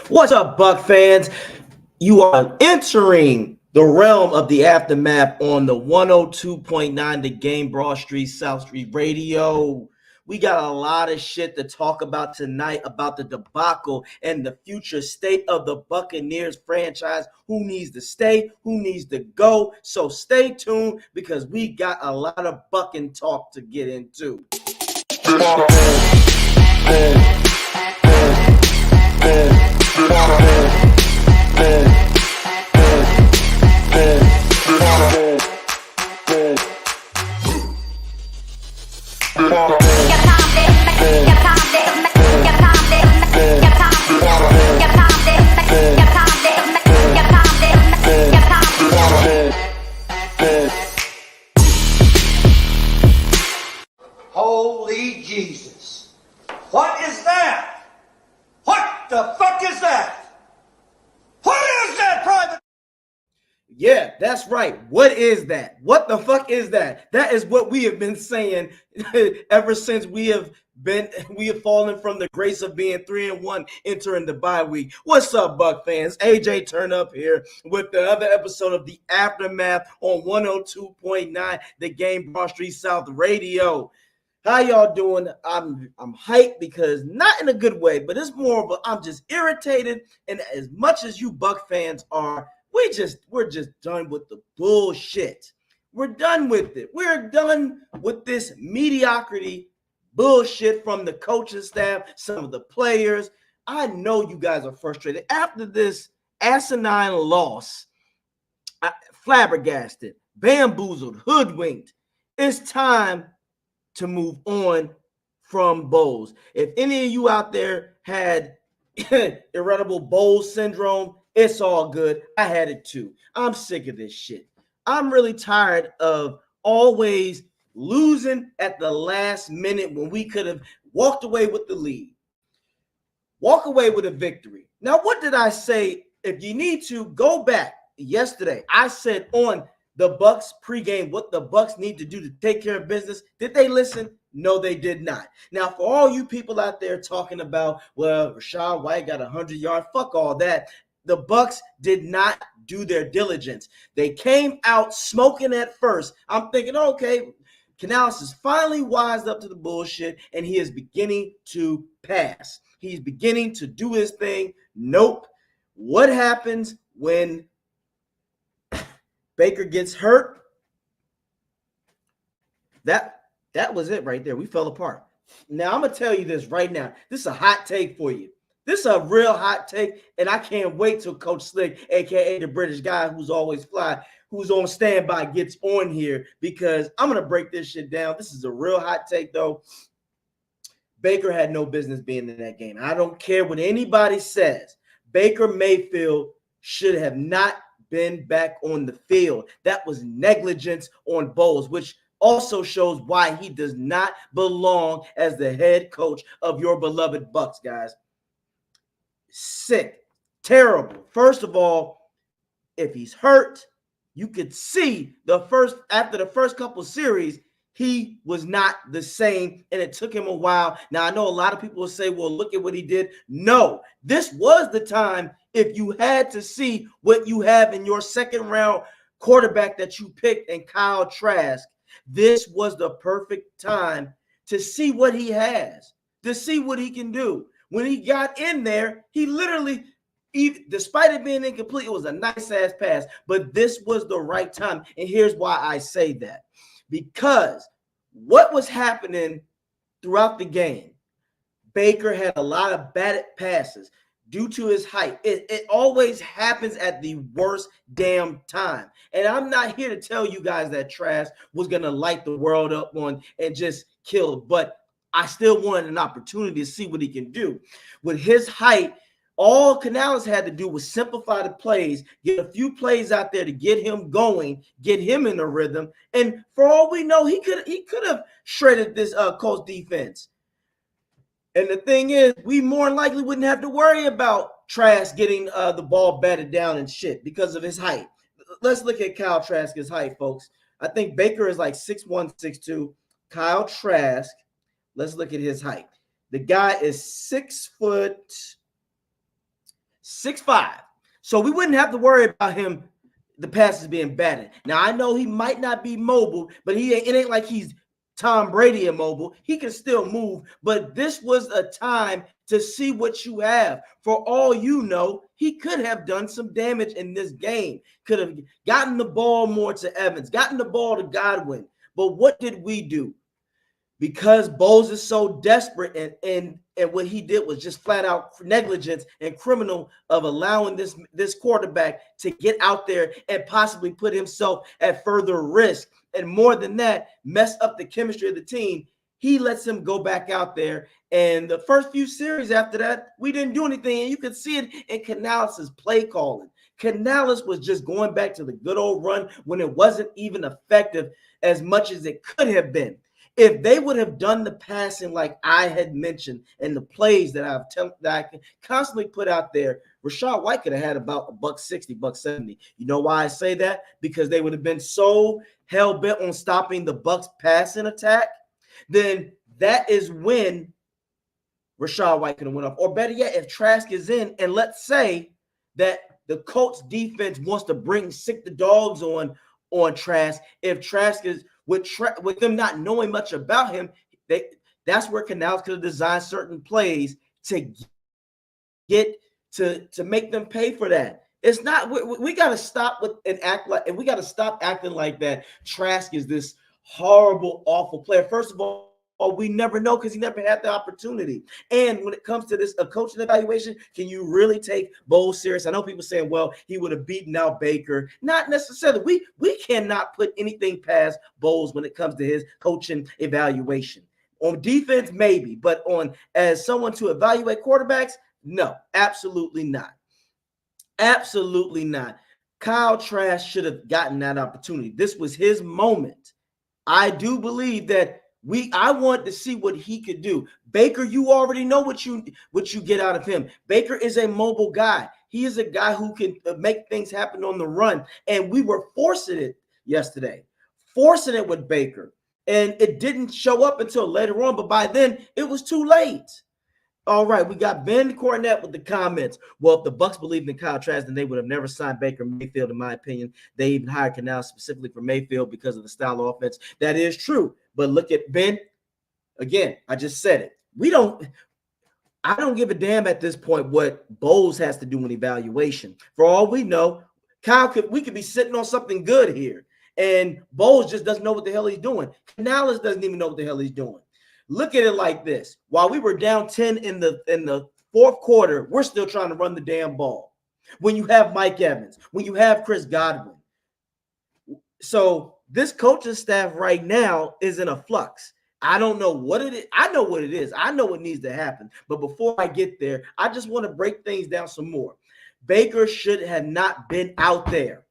What's up, Buck fans? You are entering the realm of the aftermath on the 102.9 The Game Broad Street, South Street Radio. We got a lot of shit to talk about tonight about the debacle and the future state of the Buccaneers franchise. Who needs to stay? Who needs to go? So stay tuned because we got a lot of bucking talk to get into. Holy Jesus. What is that? What the fuck is that? What is that, Private? Yeah, that's right. What is that? What the fuck is that? That is what we have been saying ever since we have fallen from the grace of being 3-1 entering the bye week. What's up, Buck fans? AJ Turn Up here with another episode of the Aftermath on 102.9 The Game Broad Street South Radio. How y'all doing? I'm hyped because not in a good way, but it's more of a I'm just irritated. And as much as you Buck fans are, we're just done with the bullshit. We're done with it. We're done with this mediocrity bullshit from the coaching staff, some of the players. I know you guys are frustrated after this asinine loss. Flabbergasted, bamboozled, hoodwinked. It's time to move on from Bowles. If any of you out there had irritable Bowles syndrome, it's all good. I had it too. I'm sick of this shit. I'm really tired of always losing at the last minute when we could have walked away with the lead. Walk away with a victory. Now, what did I say? If you need to, go back yesterday. I said on the Bucs pregame what the Bucs need to do to take care of business. Did they listen? No, they did not. Now, for all you people out there talking about, well, Rachaad White got 100 yards, fuck all that. The Bucs did not do their diligence. They came out smoking at first. I'm thinking, okay, Canales is finally wised up to the bullshit, and he is beginning to pass. He's beginning to do his thing. Nope. What happens when Baker gets hurt? That was it right there. We fell apart. Now, I'm going to tell you this right now. This is a hot take for you. This is a real hot take, and I can't wait till Coach Slick, a.k.a. the British guy who's always fly, who's on standby, gets on here because I'm going to break this shit down. This is a real hot take, though. Baker had no business being in that game. I don't care what anybody says. Baker Mayfield should have not been back on the field. That was negligence on Bowles, which also shows why he does not belong as the head coach of your beloved Bucs, guys. Sick, terrible. First of all, if he's hurt, you could see after the first couple series, he was not the same, and it took him a while. Now, I know a lot of people will say, well, look at what he did. No, this was the time if you had to see what you have in your second-round quarterback that you picked in Kyle Trask. This was the perfect time to see what he has, to see what he can do. When he got in there, he literally, despite it being incomplete, it was a nice-ass pass. But this was the right time. And here's why I say that. Because what was happening throughout the game, Baker had a lot of bad passes due to his height. It always happens at the worst damn time. And I'm not here to tell you guys that Trask was going to light the world up on and just kill. But I still wanted an opportunity to see what he can do. With his height, all Canales had to do was simplify the plays, get a few plays out there to get him going, get him in the rhythm. And for all we know, he could have shredded this Colts defense. And the thing is, we more likely wouldn't have to worry about Trask getting the ball batted down and shit because of his height. Let's look at Kyle Trask's height, folks. I think Baker is like 6'1", 6'2". Kyle Trask, let's look at his height. The guy is 6'6", 6'5". So we wouldn't have to worry about him, the passes being batted. Now, I know he might not be mobile, but it ain't like he's Tom Brady immobile. He can still move, but this was a time to see what you have. For all you know, he could have done some damage in this game. Could have gotten the ball more to Evans, gotten the ball to Godwin. But what did we do? Because Bowles is so desperate, and what he did was just flat out negligence and criminal of allowing this quarterback to get out there and possibly put himself at further risk, and more than that, mess up the chemistry of the team. He lets him go back out there, and the first few series after that, we didn't do anything, and you could see it in Canales' play calling. Canales was just going back to the good old run when it wasn't even effective as much as it could have been. If they would have done the passing like I had mentioned and the plays that I can constantly put out there, Rachaad White could have had about $160, $170. You know why I say that? Because they would have been so hell-bent on stopping the Bucs passing attack. Then that is when Rachaad White could have went off. Or better yet, if Trask is in, and let's say that the Colts defense wants to sick the dogs on Trask. If Trask is with them not knowing much about him, that's where Canales could have designed certain plays to get to make them pay for that. It's not. We got to stop with and act like, and we got to stop acting like that Trask is this horrible, awful player. First of all, we never know because he never had the opportunity. And when it comes to this, a coaching evaluation, can you really take Bowles serious? I know people saying, well, he would have beaten out Baker. Not necessarily. We cannot put anything past Bowles when it comes to his coaching evaluation. On defense, maybe, but as someone to evaluate quarterbacks, no, absolutely not. Absolutely not. Kyle Trask should have gotten that opportunity. This was his moment. I do believe that I want to see what he could do. Baker, you already know what you get out of him. Baker is a mobile guy. He is a guy who can make things happen on the run. And we were forcing it yesterday, forcing it with Baker. And it didn't show up until later on, but by then it was too late. All right, we got Ben Cornett with the comments. Well, if the Bucs believed in Kyle Trask, then they would have never signed Baker Mayfield, in my opinion. They even hired Canales specifically for Mayfield because of the style of offense. That is true. But look at Ben. Again, I just said it. I don't give a damn at this point what Bowles has to do in evaluation. For all we know, we could be sitting on something good here. And Bowles just doesn't know what the hell he's doing. Canales doesn't even know what the hell he's doing. Look at it like this. While we were down 10 in the fourth quarter, we're still trying to run the damn ball. When you have Mike Evans, when you have Chris Godwin. So this coaching staff right now is in a flux. I don't know what it is. I know what it is. I know what needs to happen. But before I get there, I just want to break things down some more. Baker should have not been out there.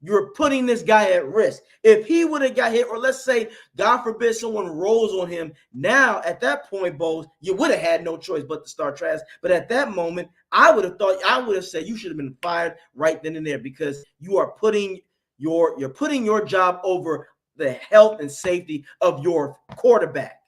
You're putting this guy at risk. If he would have got hit, or let's say, God forbid, someone rolls on him, now at that point, Bowles, you would have had no choice but to start Trask. But at that moment, I would have said you should have been fired right then and there, because you are putting your job over the health and safety of your quarterback.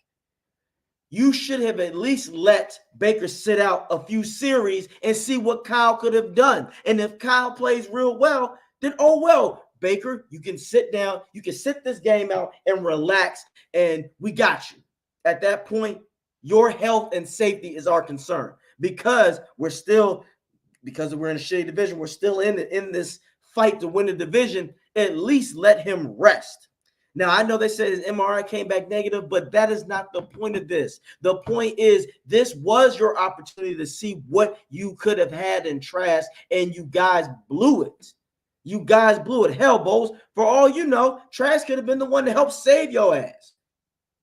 You should have at least let Baker sit out a few series and see what Kyle could have done. And if Kyle plays real well, then, oh, well, Baker, you can sit down, you can sit this game out and relax, and we got you. At that point, your health and safety is our concern, because we're in a shitty division. We're still in this fight to win the division. At least let him rest. Now, I know they said his MRI came back negative, but that is not the point of this. The point is, this was your opportunity to see what you could have had in Trask, and you guys blew it. You guys blew it. Hell, Bowles, for all you know, Trask could have been the one to help save your ass.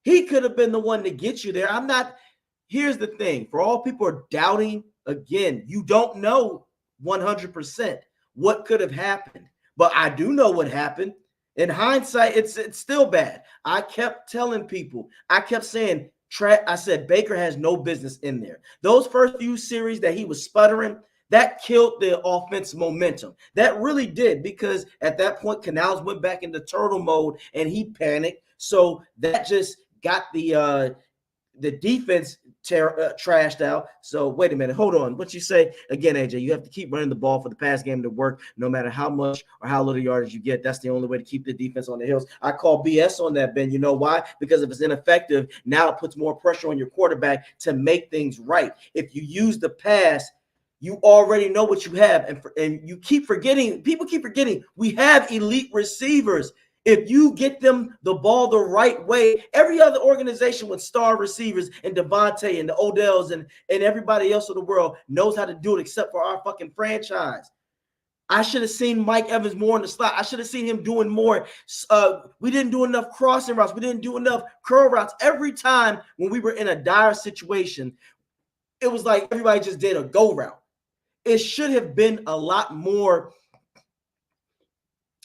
He could have been the one to get you there. Here's the thing. For all people are doubting, again, you don't know 100% what could have happened. But I do know what happened. In hindsight, it's still bad. I kept telling people, I kept saying, I said, Baker has no business in there. Those first few series that he was sputtering, that killed the offense momentum. That really did, because at that point, Canales went back into turtle mode and he panicked. So that just got the defense trashed out. So wait a minute, hold on. What you say again, AJ? You have to keep running the ball for the pass game to work, no matter how much or how little yardage you get. That's the only way to keep the defense on the hills. I call BS on that, Ben. You know why? Because if it's ineffective, now it puts more pressure on your quarterback to make things right. If you use the pass, you already know what you have, and you keep forgetting. People keep forgetting we have elite receivers. If you get them the ball the right way, every other organization with star receivers and Devontae and the Odells and everybody else in the world knows how to do it except for our fucking franchise. I should have seen Mike Evans more in the slot. I should have seen him doing more. We didn't do enough crossing routes. We didn't do enough curl routes. Every time when we were in a dire situation, it was like everybody just did a go route. It should have been a lot more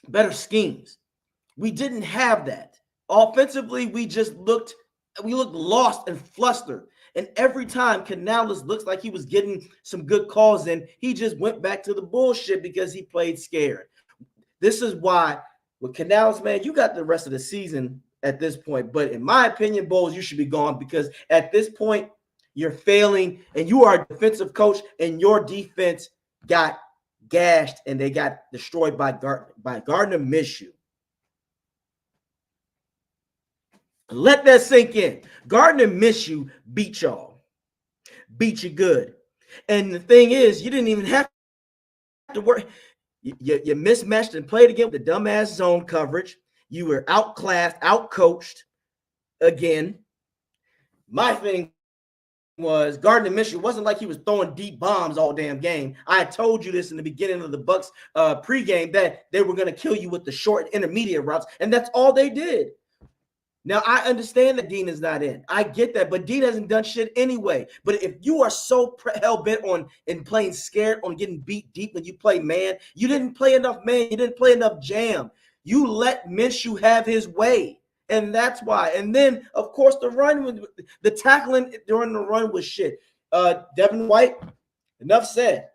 better schemes. We didn't have that. Offensively, we looked lost and flustered. And every time Canales looks like he was getting some good calls in, he just went back to the bullshit because he played scared. This is why with Canales, man, you got the rest of the season at this point. But in my opinion, Bowles, you should be gone because at this point, you're failing and you are a defensive coach and your defense got gashed and they got destroyed by Gardner Minshew. Let that sink in. Gardner Minshew beat y'all. Beat you good. And the thing is, you didn't even have to work. You mismatched and played again with the dumbass zone coverage. You were outclassed, outcoached again. My thing was Gardner Minshew wasn't like he was throwing deep bombs all damn game. I told you this in the beginning of the Bucs pregame that they were going to kill you with the short intermediate routes, and that's all they did. Now, I understand that Dean is not in. I get that, but Dean hasn't done shit anyway. But if you are so hell-bent on playing scared, on getting beat deep when you play man, you didn't play enough man. You didn't play enough jam. You let Minshew have his way, and that's why. And then, of course, the tackling during the run was shit. Devin White, enough said.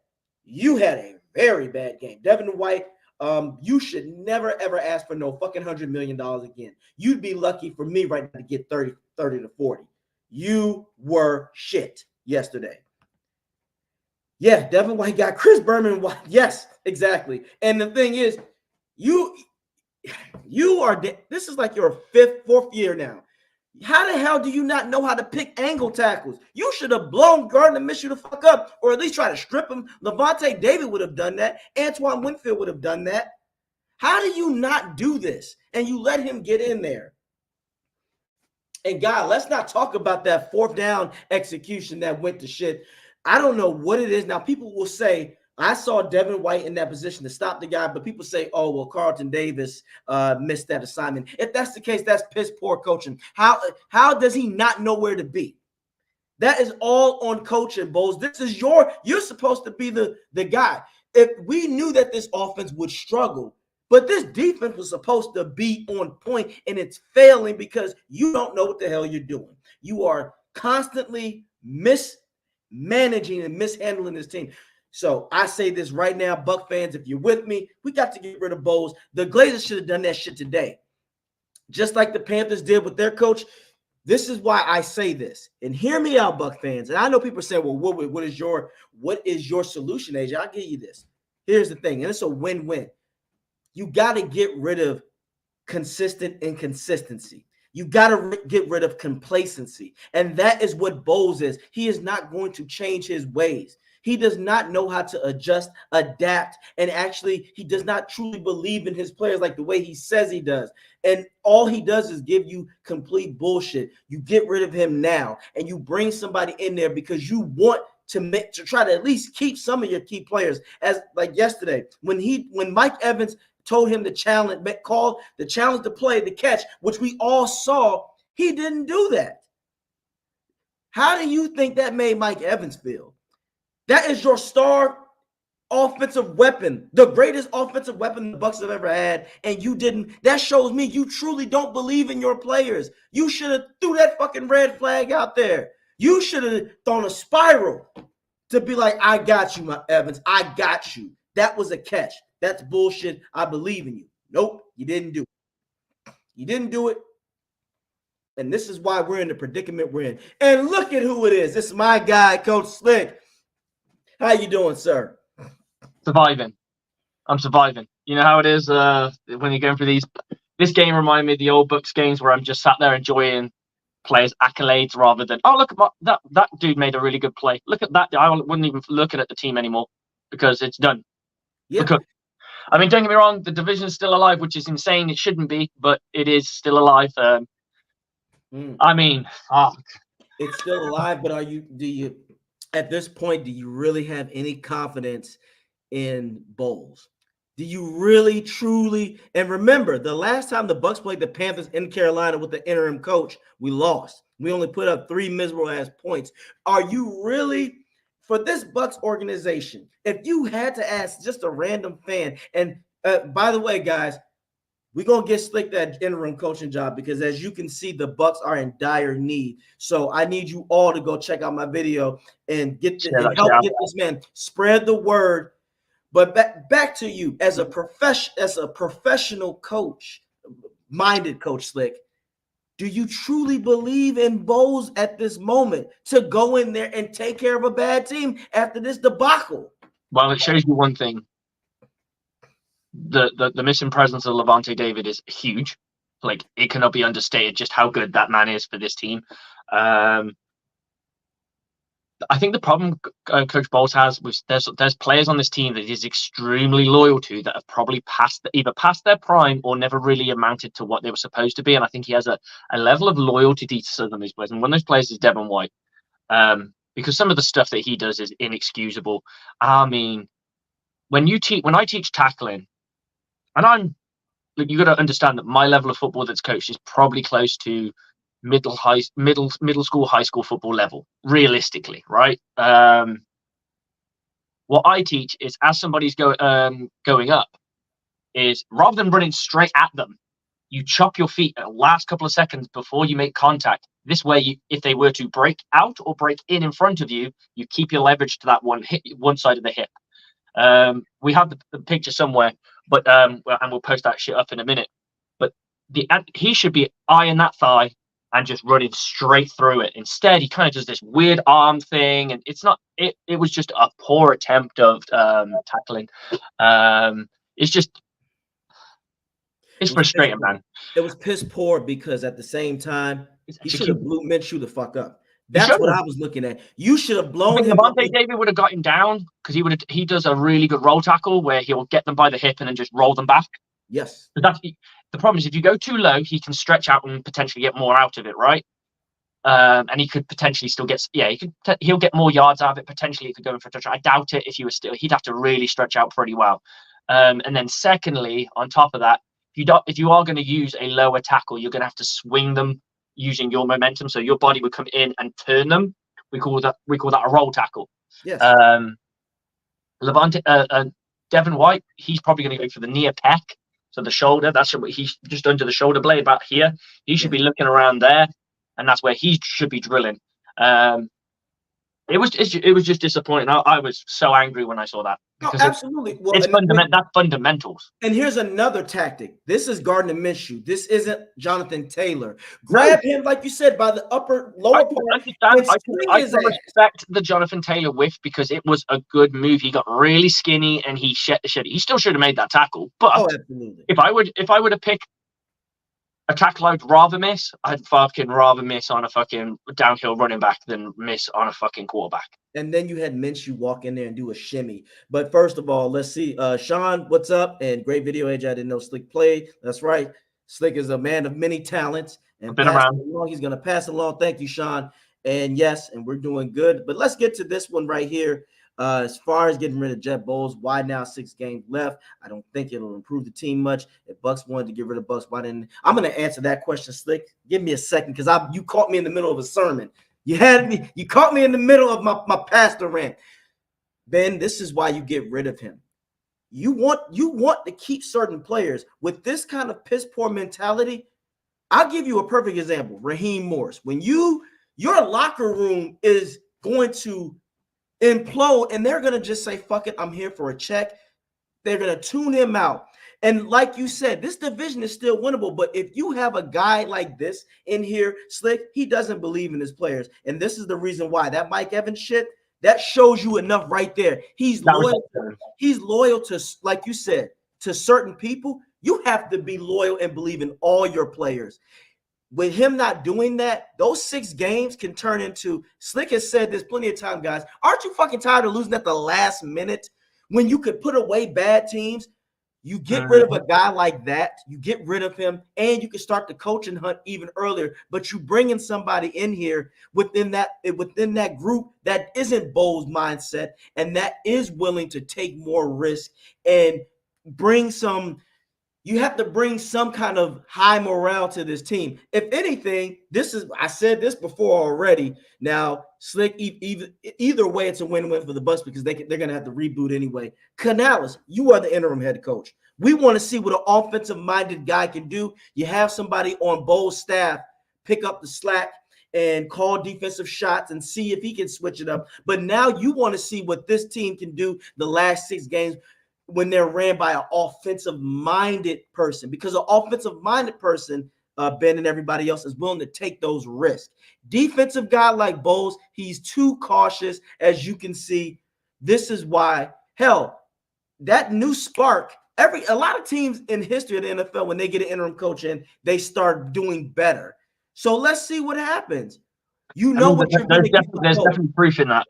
You had a very bad game. Devin White, you should never, ever ask for no fucking $100 million again. You'd be lucky for me right now to get 30 to 40. You were shit yesterday. Yeah, Devin White got Chris Berman. Yes, exactly. And the thing is, you are, this is like your fourth year now. How the hell do you not know how to pick angle tackles? You should have blown Gardner Minshew the fuck up, or at least try to strip him. Levante David would have done that. Antoine Winfield would have done that. How do you not do this? And you let him get in there. And God, let's not talk about that fourth down execution that went to shit. I don't know what it is. Now, people will say, I saw Devin White in that position to stop the guy, but people say, oh, well, Carlton Davis missed that assignment. If that's the case, that's piss poor coaching. How does he not know where to be? That is all on coaching, Bowles. This is you're supposed to be the guy. If we knew that this offense would struggle, but this defense was supposed to be on point, and it's failing because you don't know what the hell you're doing. You are constantly mismanaging and mishandling this team. So I say this right now, Buck fans, if you're with me, we got to get rid of Bowles. The Glazers should have done that shit today. Just like the Panthers did with their coach. This is why I say this. And hear me out, Buck fans. And I know people say, well, what is your solution, AJ? I'll give you this. Here's the thing, and it's a win-win. You got to get rid of consistent inconsistency. You got to get rid of complacency. And that is what Bowles is. He is not going to change his ways. He does not know how to adjust, adapt, and actually he does not truly believe in his players like the way he says he does. And all he does is give you complete bullshit. You get rid of him now and you bring somebody in there because you want to try to at least keep some of your key players. As like yesterday, when Mike Evans told him called the challenge to play the catch, which we all saw, he didn't do that. How do you think that made Mike Evans feel? That is your star offensive weapon, the greatest offensive weapon the Bucs have ever had, and you didn't. That shows me you truly don't believe in your players. You should have threw that fucking red flag out there. You should have thrown a spiral to be like, I got you, my Evans. I got you. That was a catch. That's bullshit. I believe in you. Nope, you didn't do it. You didn't do it. And this is why we're in the predicament we're in. And look at who it is. This is my guy, Coach Slick. How you doing, sir? Surviving. I'm surviving. You know how it is when you're going through these. This game reminded me of the old Bucs games where I'm just sat there enjoying players' accolades rather than, oh, look at that dude made a really good play. Look at that. I wouldn't even look at the team anymore because it's done. Yeah. Because, I mean, don't get me wrong, the division's still alive, which is insane. It shouldn't be, but it is still alive. I mean, it's still alive, but do you at this point, do you really have any confidence in Bowles? Do you really, truly? And remember, the last time the Bucs played the Panthers in Carolina with the interim coach, we lost. We only put up 3 miserable ass points. Are you really, for this Bucs organization, if you had to ask just a random fan, and by the way, guys, we're going to get Slick that interim coaching job because as you can see, the Bucs are in dire need. So I need you all to go check out my video and help get this man, spread the word. But back to you as a professional coach, minded Coach Slick, do you truly believe in Bowles at this moment to go in there and take care of a bad team after this debacle? Well, it shows you one thing. The missing presence of Levante David is huge. Like, it cannot be understated just how good that man is for this team. I think the problem Coach Bowles has was there's players on this team that he's extremely loyal to that have probably either passed their prime or never really amounted to what they were supposed to be. And I think he has a level of loyalty to some of these players. And one of those players is Devin White, because some of the stuff that he does is inexcusable. I mean, when I teach tackling, and you got to understand that my level of football that's coached is probably close to middle school, high school football level, realistically, right? What I teach is, as somebody's going up, is rather than running straight at them, you chop your feet at the last couple of seconds before you make contact. This way, if they were to break out or break in front of you, you keep your leverage to that one side of the hip. We have the picture somewhere, but and we'll post that shit up in a minute. But he should be eyeing that thigh and just running straight through it. Instead, he kind of does this weird arm thing, and it's not. It was just a poor attempt of tackling. It's frustrating, man. It was piss poor because at the same time, he should have blew Minshew the fuck up. That's what I was looking at. You should have blown him up. Levante David would have got him down because he does a really good roll tackle where he'll get them by the hip and then just roll them back. Yes. But the problem is if you go too low, he can stretch out and potentially get more out of it, right? And he could potentially still he'll get more yards out of it. Potentially, he could go in for a touchdown. I doubt it. He'd have to really stretch out pretty well. And then secondly, on top of that, if you are going to use a lower tackle, you're going to have to swing them using your momentum. So your body would come in and turn them. We call that a roll tackle. Yes. Devin White, he's probably going to go for the near pec. So the shoulder, he's just under the shoulder blade about here. He should be looking around there, and that's where he should be drilling. It was just disappointing. I was so angry when I saw that. No, absolutely. That's fundamentals. And here's another tactic. This is Gardner Minshew. This isn't Jonathan Taylor. Grab him, like you said, by the lower part. I can respect the Jonathan Taylor whiff because it was a good move. He got really skinny and he still should have made that tackle. But absolutely. If I were to pick a tackle I'd rather miss, I'd fucking rather miss on a fucking downhill running back than miss on a fucking quarterback. And then you had Minshew walk in there and do a shimmy. But first of all, let's see. Sean, what's up? And great video, AJ. I didn't know Slick played. That's right. Slick is a man of many talents. And been around. He's going to pass along. Thank you, Sean. And yes, and we're doing good. But let's get to this one right here. As far as getting rid of Jet Bowles, why now 6 games left? I don't think it'll improve the team much. If Bucs wanted to get rid of Bucs, why didn't? I'm going to answer that question, Slick. Give me a second because you caught me in the middle of a sermon. You caught me in the middle of my pastor rant. Ben, this is why you get rid of him. You want to keep certain players with this kind of piss poor mentality. I'll give you a perfect example. Raheem Morris. When your locker room is going to implode and they're going to just say, fuck it, I'm here for a check. They're going to tune him out. And like you said, this division is still winnable. But if you have a guy like this in here, Slick, he doesn't believe in his players. And this is the reason why. That Mike Evans shit, that shows you enough right there. He's loyal. He's loyal to, like you said, to certain people. You have to be loyal and believe in all your players. With him not doing that, those 6 games can turn into, Slick has said this plenty of time, guys. Aren't you fucking tired of losing at the last minute when you could put away bad teams? You get rid of a guy like that, you get rid of him, and you can start the coaching hunt even earlier. But you bring in somebody in here within that group that isn't Bo's mindset and that is willing to take more risk and bring some. You have to bring some kind of high morale to this team. If anything, I said this before already. Now, Slick, either way, it's a win-win for the Bucs because they're going to have to reboot anyway. Canales, you are the interim head coach. We want to see what an offensive-minded guy can do. You have somebody on Bo's staff pick up the slack and call defensive shots and see if he can switch it up. But now you want to see what this team can do the last 6 games when they're ran by an offensive-minded person, because an offensive-minded person, Ben and everybody else, is willing to take those risks. Defensive guy like Bowles, he's too cautious, as you can see. This is why, hell, that new spark, a lot of teams in history of the NFL, when they get an interim coach in, they start doing better. So let's see what happens. You know what you're going to get. There's definitely proof in that.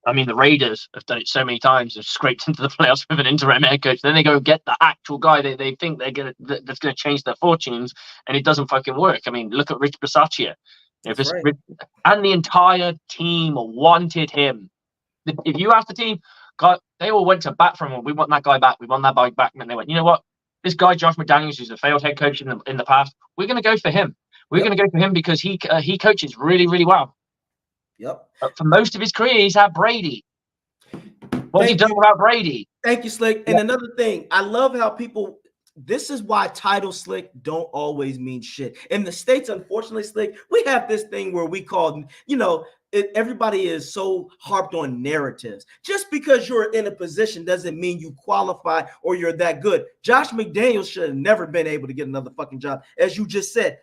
I mean, the Raiders have done it so many times. They've scraped into the playoffs with an interim head coach. Then they go get the actual guy they think that's going to change their fortunes, and it doesn't fucking work. I mean, look at Rich Bisaccia. Right. And the entire team wanted him. If you ask the team, God, they all went to bat for him. We want that guy back. We want that guy back. And they went, you know what? This guy, Josh McDaniels, who's a failed head coach in the past, we're going to go for him. We're going to go for him because he coaches really, really well. Yep. But for most of his career, he's had Brady. What's he done without Brady? Thank you, Slick. And another thing, I love how people. This is why title, Slick, don't always mean shit. In the States, unfortunately, Slick, we have this thing where we call, everybody is so harped on narratives. Just because you're in a position doesn't mean you qualify or you're that good. Josh McDaniels should have never been able to get another fucking job. As you just said,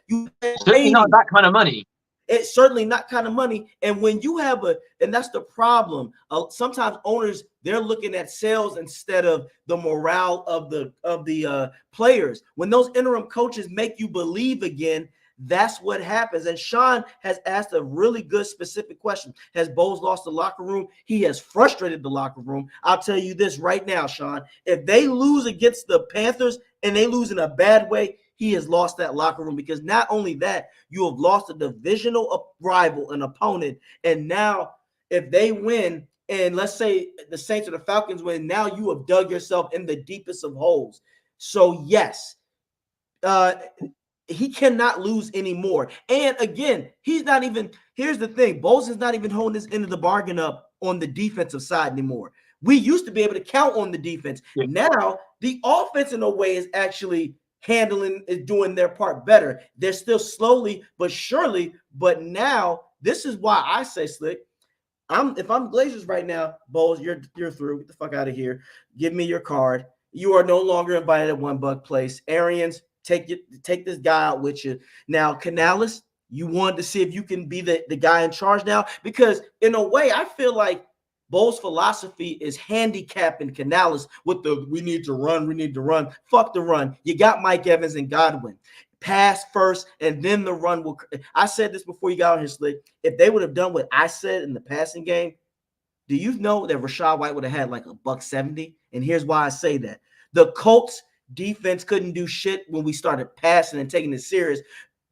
certainly not that kind of money. It's certainly not kind of money. And when you have and that's the problem. Sometimes owners, they're looking at sales instead of the morale of the players. When those interim coaches make you believe again, that's what happens. And Sean has asked a really good specific question. Has Bowles lost the locker room? He has frustrated the locker room. I'll tell you this right now, Sean. If they lose against the Panthers and they lose in a bad way, he has lost that locker room, because not only that, you have lost a divisional rival, an opponent. And now if they win, and let's say the Saints or the Falcons win, now you have dug yourself in the deepest of holes. So yes, he cannot lose anymore. And again, here's the thing, Bowles is not even holding his end of the bargain up on the defensive side anymore. We used to be able to count on the defense. Yeah. Now the offense in a way is actually doing their part better. They're still slowly but surely, but now this is why I say, Slick, if I'm Glazers right now, Bowles, you're through. Get the fuck out of here. Give me your card. You are no longer invited at $1 place. Arians, take this guy out with you. Now, Canales, you want to see if you can be the guy in charge now, because in a way, I feel like Bowles' philosophy is handicapping Canales with we need to run. Fuck the run. You got Mike Evans and Godwin. Pass first, and then the run will. I said this before you got on here, Slick. If they would have done what I said in the passing game, do you know that Rachaad White would have had like $170? And here's why I say that. The Colts defense couldn't do shit when we started passing and taking it serious.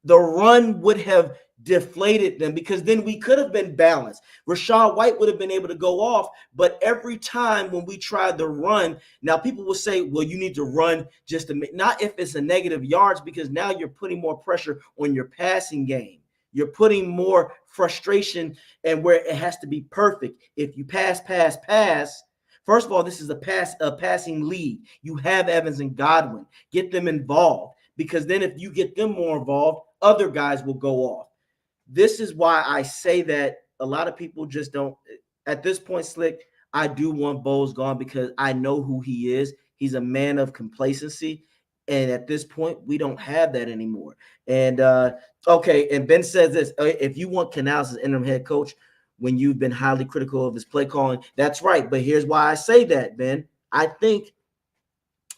The run would have deflated them, because then we could have been balanced. Rachaad White would have been able to go off, but every time when we tried to run, now people will say, well, you need to run just to make, not if it's a negative yards, because now you're putting more pressure on your passing game. You're putting more frustration, and where it has to be perfect. If you pass, first of all, this is a passing league. You have Evans and Godwin. Get them involved, because then if you get them more involved, other guys will go off. This is why I say that a lot of people just don't. At this point, Slick, I do want Bowles gone, because I know who he is. He's a man of complacency. And at this point, we don't have that anymore. And okay, and Ben says this: if you want Canals as interim head coach, when you've been highly critical of his play calling, that's right. But here's why I say that, Ben. I think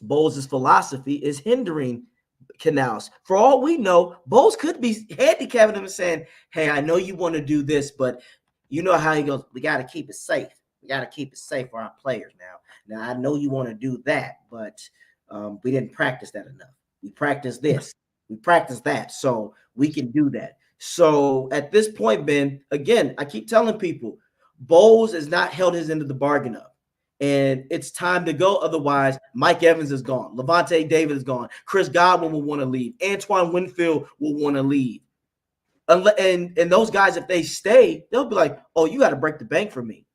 Bowles' philosophy is hindering Canals. For all we know, Bowles could be handicapping him and saying, "Hey, I know you want to do this, but you know how he goes. We got to keep it safe. We got to keep it safe for our players now. Now I know you want to do that, but." We didn't practice that enough. We practiced this. We practiced that. So we can do that. So at this point, Ben, again, I keep telling people, Bowles has not held his end of the bargain up. And it's time to go. Otherwise, Mike Evans is gone. Levante David is gone. Chris Godwin will want to leave. Antoine Winfield will want to leave. And those guys, if they stay, they'll be like, oh, you got to break the bank for me.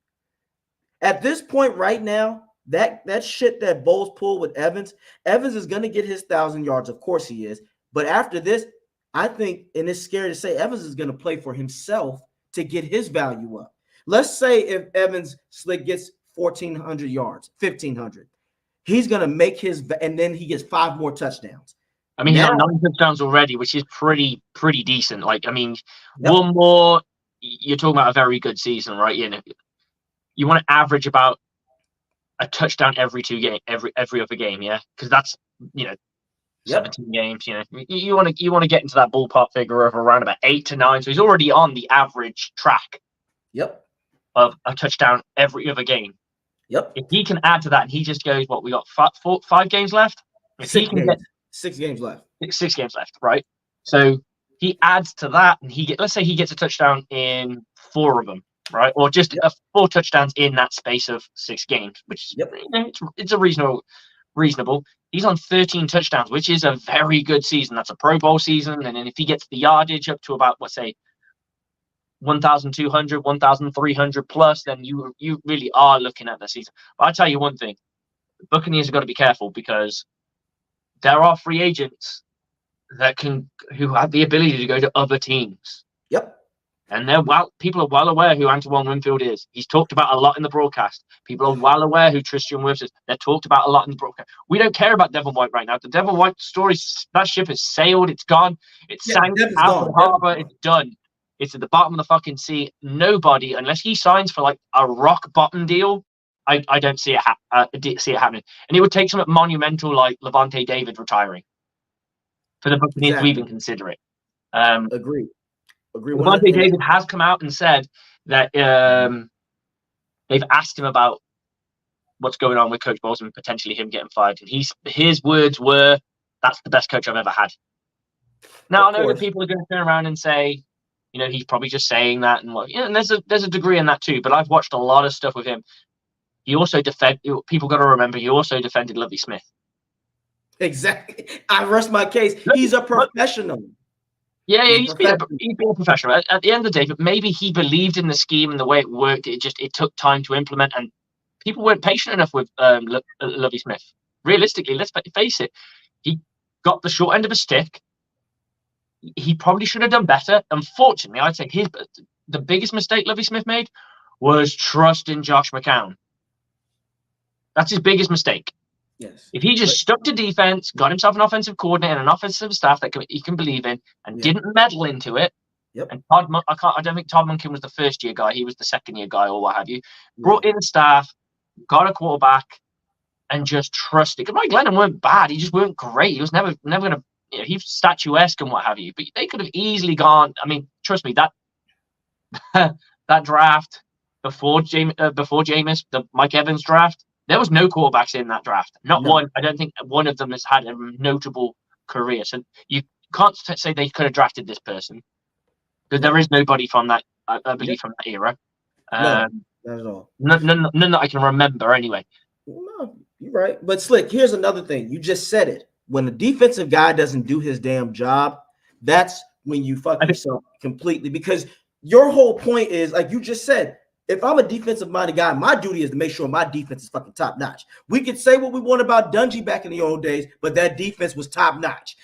At this point right now, that shit that Bowles pulled with Evans is going to get his 1,000 yards. Of course he is. But after this, I think, and it's scary to say, Evans is going to play for himself to get his value up. Let's say if Evans Slick gets 1,400 yards, 1,500, he's going to make his, and then he gets 5 more touchdowns. I mean, he's on 9 touchdowns already, which is pretty decent. Like, I mean, Yep. One more, you're talking about a very good season, right? You want to average about a touchdown every other game, yeah, because that's 17 games. You want to get into that ballpark figure of around about 8 to 9. So he's already on the average track. Yep. Of a touchdown every other game. Yep. If he can add to that, and he just goes, what, we got 5 games left. If 6 he can games. get 6 games left. 6 games left, right? So he adds to that, and let's say he gets a touchdown in 4 of them. Right, or just 4 touchdowns in that space of 6 games, which it's a reasonable. He's on 13 touchdowns, which is a very good season. That's a Pro Bowl season, and then if he gets the yardage up to about, let's say, 1,200, 1,300 plus, then you really are looking at the season. But I tell you one thing: the Buccaneers have got to be careful, because there are free agents who have the ability to go to other teams. Yep. And people are well aware who Antoine Winfield is. He's talked about a lot in the broadcast. People are well aware who Tristan Wirfs is. They're talked about a lot in the broadcast. We don't care about Devin White right now. The Devin White story, that ship has sailed. It's gone. It's sank out of the harbor. It's done. It's at the bottom of the fucking sea. Nobody, unless he signs for like a rock bottom deal, I don't see it happening. And it would take something monumental like Levante David retiring for the Buccaneers to even consider it. Agree. Levante David has come out and said that they've asked him about what's going on with Coach Bowles and potentially him getting fired. And his words were, "That's the best coach I've ever had." Now, I know that people are going to turn around and say, he's probably just saying that, and there's a degree in that too. But I've watched a lot of stuff with him. He also people got to remember, he also defended Lovie Smith. Exactly. I rest my case. He's a professional. Yeah, he's been a professional. At the end of the day, but maybe he believed in the scheme and the way it worked. It took time to implement, and people weren't patient enough with Lovie Smith. Realistically, let's face it, he got the short end of a stick. He probably should have done better. Unfortunately, I'd say the biggest mistake Lovie Smith made was trusting Josh McCown. That's his biggest mistake. Yes. If he just stuck to defense, got himself an offensive coordinator and an offensive staff that he can believe in, and didn't meddle into it. Yep. And I don't think Todd Monken was the first-year guy. He was the second-year guy, or what have you. Brought in staff, got a quarterback, and just trusted. Because Mike Glennon weren't bad. He just weren't great. He was never going to. He's statuesque and what have you. But they could have easily gone. I mean, trust me, that draft before Jameis, the Mike Evans draft. There was no quarterbacks in that draft. Not one. I don't think one of them has had a notable career. So you can't say they could have drafted this person, because there is nobody from that, I believe, from that era. No, not at all. None that I can remember, anyway. No, you're right. But Slick, here's another thing. You just said it. When the defensive guy doesn't do his damn job, that's when you fuck yourself completely. Because your whole point is, like you just said, if I'm a defensive-minded guy, my duty is to make sure my defense is fucking top-notch. We could say what we want about Dungy back in the old days, but that defense was top-notch.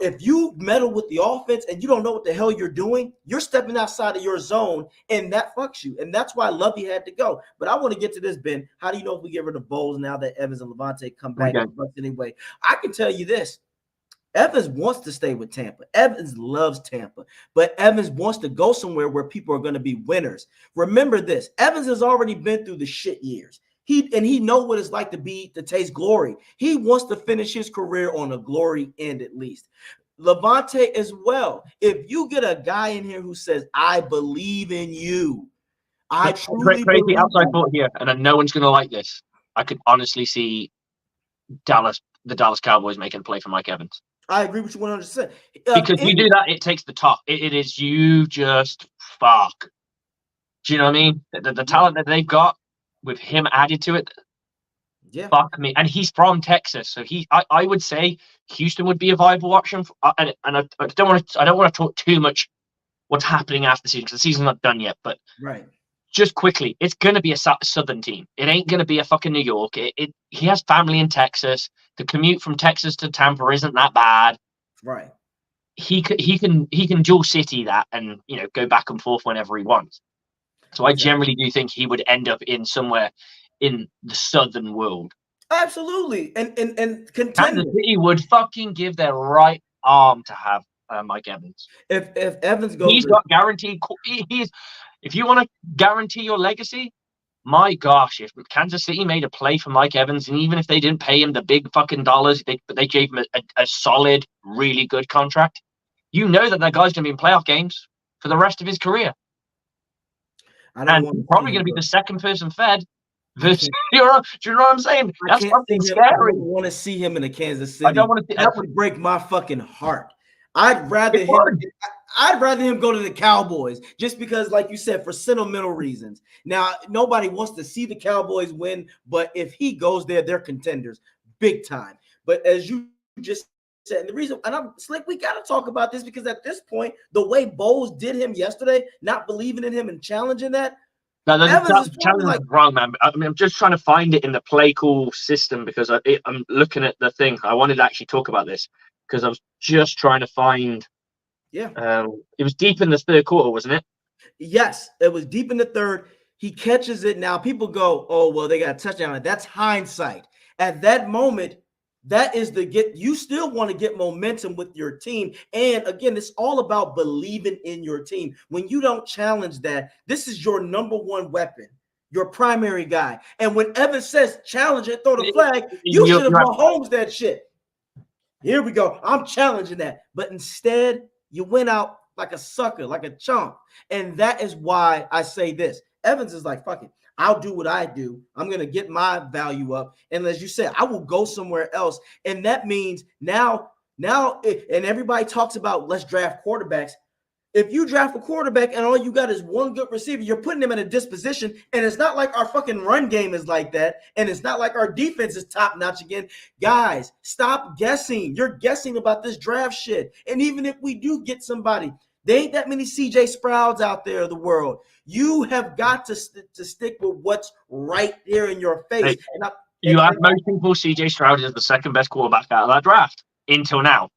if you meddle with the offense and you don't know what the hell you're doing, you're stepping outside of your zone, and that fucks you. And that's why Lovey had to go. But I want to get to this, Ben. How do you know if we get rid of Bowles now that Evans and Levante come back anyway? I can tell you this. Evans wants to stay with Tampa. Evans loves Tampa, but Evans wants to go somewhere where people are going to be winners. Remember this. Evans has already been through the shit years. He know what it's like to taste glory. He wants to finish his career on a glory end at least. Levante as well. If you get a guy in here who says, I believe in you, I truly crazy believe outside thought here, and no one's going to like this. I could honestly see the Dallas Cowboys making a play for Mike Evans. I agree with you 100%. Because you do that, it takes the top. It is you just fuck. Do you know what I mean? The talent that they've got with him added to it, fuck me. And he's from Texas, so I would say Houston would be a viable option. And I don't want to talk too much what's happening after the season because the season's not done yet. But just quickly, it's going to be a Southern team. It ain't going to be a fucking New York. He has family in Texas. The commute from Texas to Tampa isn't that bad. Right. He can dual city that and go back and forth whenever he wants. So I generally do think he would end up in somewhere in the Southern world. Absolutely. And contender. Kansas City would fucking give their right arm to have Mike Evans. If Evans goes, he's got guaranteed. If you want to guarantee your legacy, my gosh, if Kansas City made a play for Mike Evans, and even if they didn't pay him the big fucking dollars, but they gave him a solid, really good contract, that guy's going to be in playoff games for the rest of his career. And probably going to be the second person fed. Do you know what I'm saying? That's fucking scary. I don't want to see him in a Kansas City. I don't want to. That would break my fucking heart. I'd rather him go to the Cowboys just because, like you said, for sentimental reasons. Now, nobody wants to see the Cowboys win, but if he goes there, they're contenders big time. But as you just said, and the reason, and I'm Slick, we got to talk about this because at this point, the way Bowles did him yesterday, not believing in him and challenging that. No, that's challenge wrong, man. I mean, I'm just trying to find it in the play call system because I'm looking at the thing. I wanted to actually talk about this because I was just trying to find. Yeah. It was deep in the third quarter, wasn't it? Yes, it was deep in the third. He catches it. Now people go, oh, well, they got a touchdown. That's hindsight. At that moment, that is you still want to get momentum with your team. And again, it's all about believing in your team. When you don't challenge that, this is your number one weapon, your primary guy. And when Evans says challenge it, throw the flag, you should have Mahomes that shit. Here we go. I'm challenging that. But instead, you went out like a sucker, like a chump. And that is why I say this. Evans is like, fuck it. I'll do what I do. I'm going to get my value up. And as you said, I will go somewhere else. And that means now, and everybody talks about let's draft quarterbacks. If you draft a quarterback and all you got is one good receiver, you're putting him in a disposition. And it's not like our fucking run game is like that. And it's not like our defense is top notch again. Guys, stop guessing. You're guessing about this draft shit. And even if we do get somebody, there ain't that many CJ Sprouds out there in the world. You have got to stick with what's right there in your face. Hey, most people CJ Stroud is the second best quarterback out of that draft until now.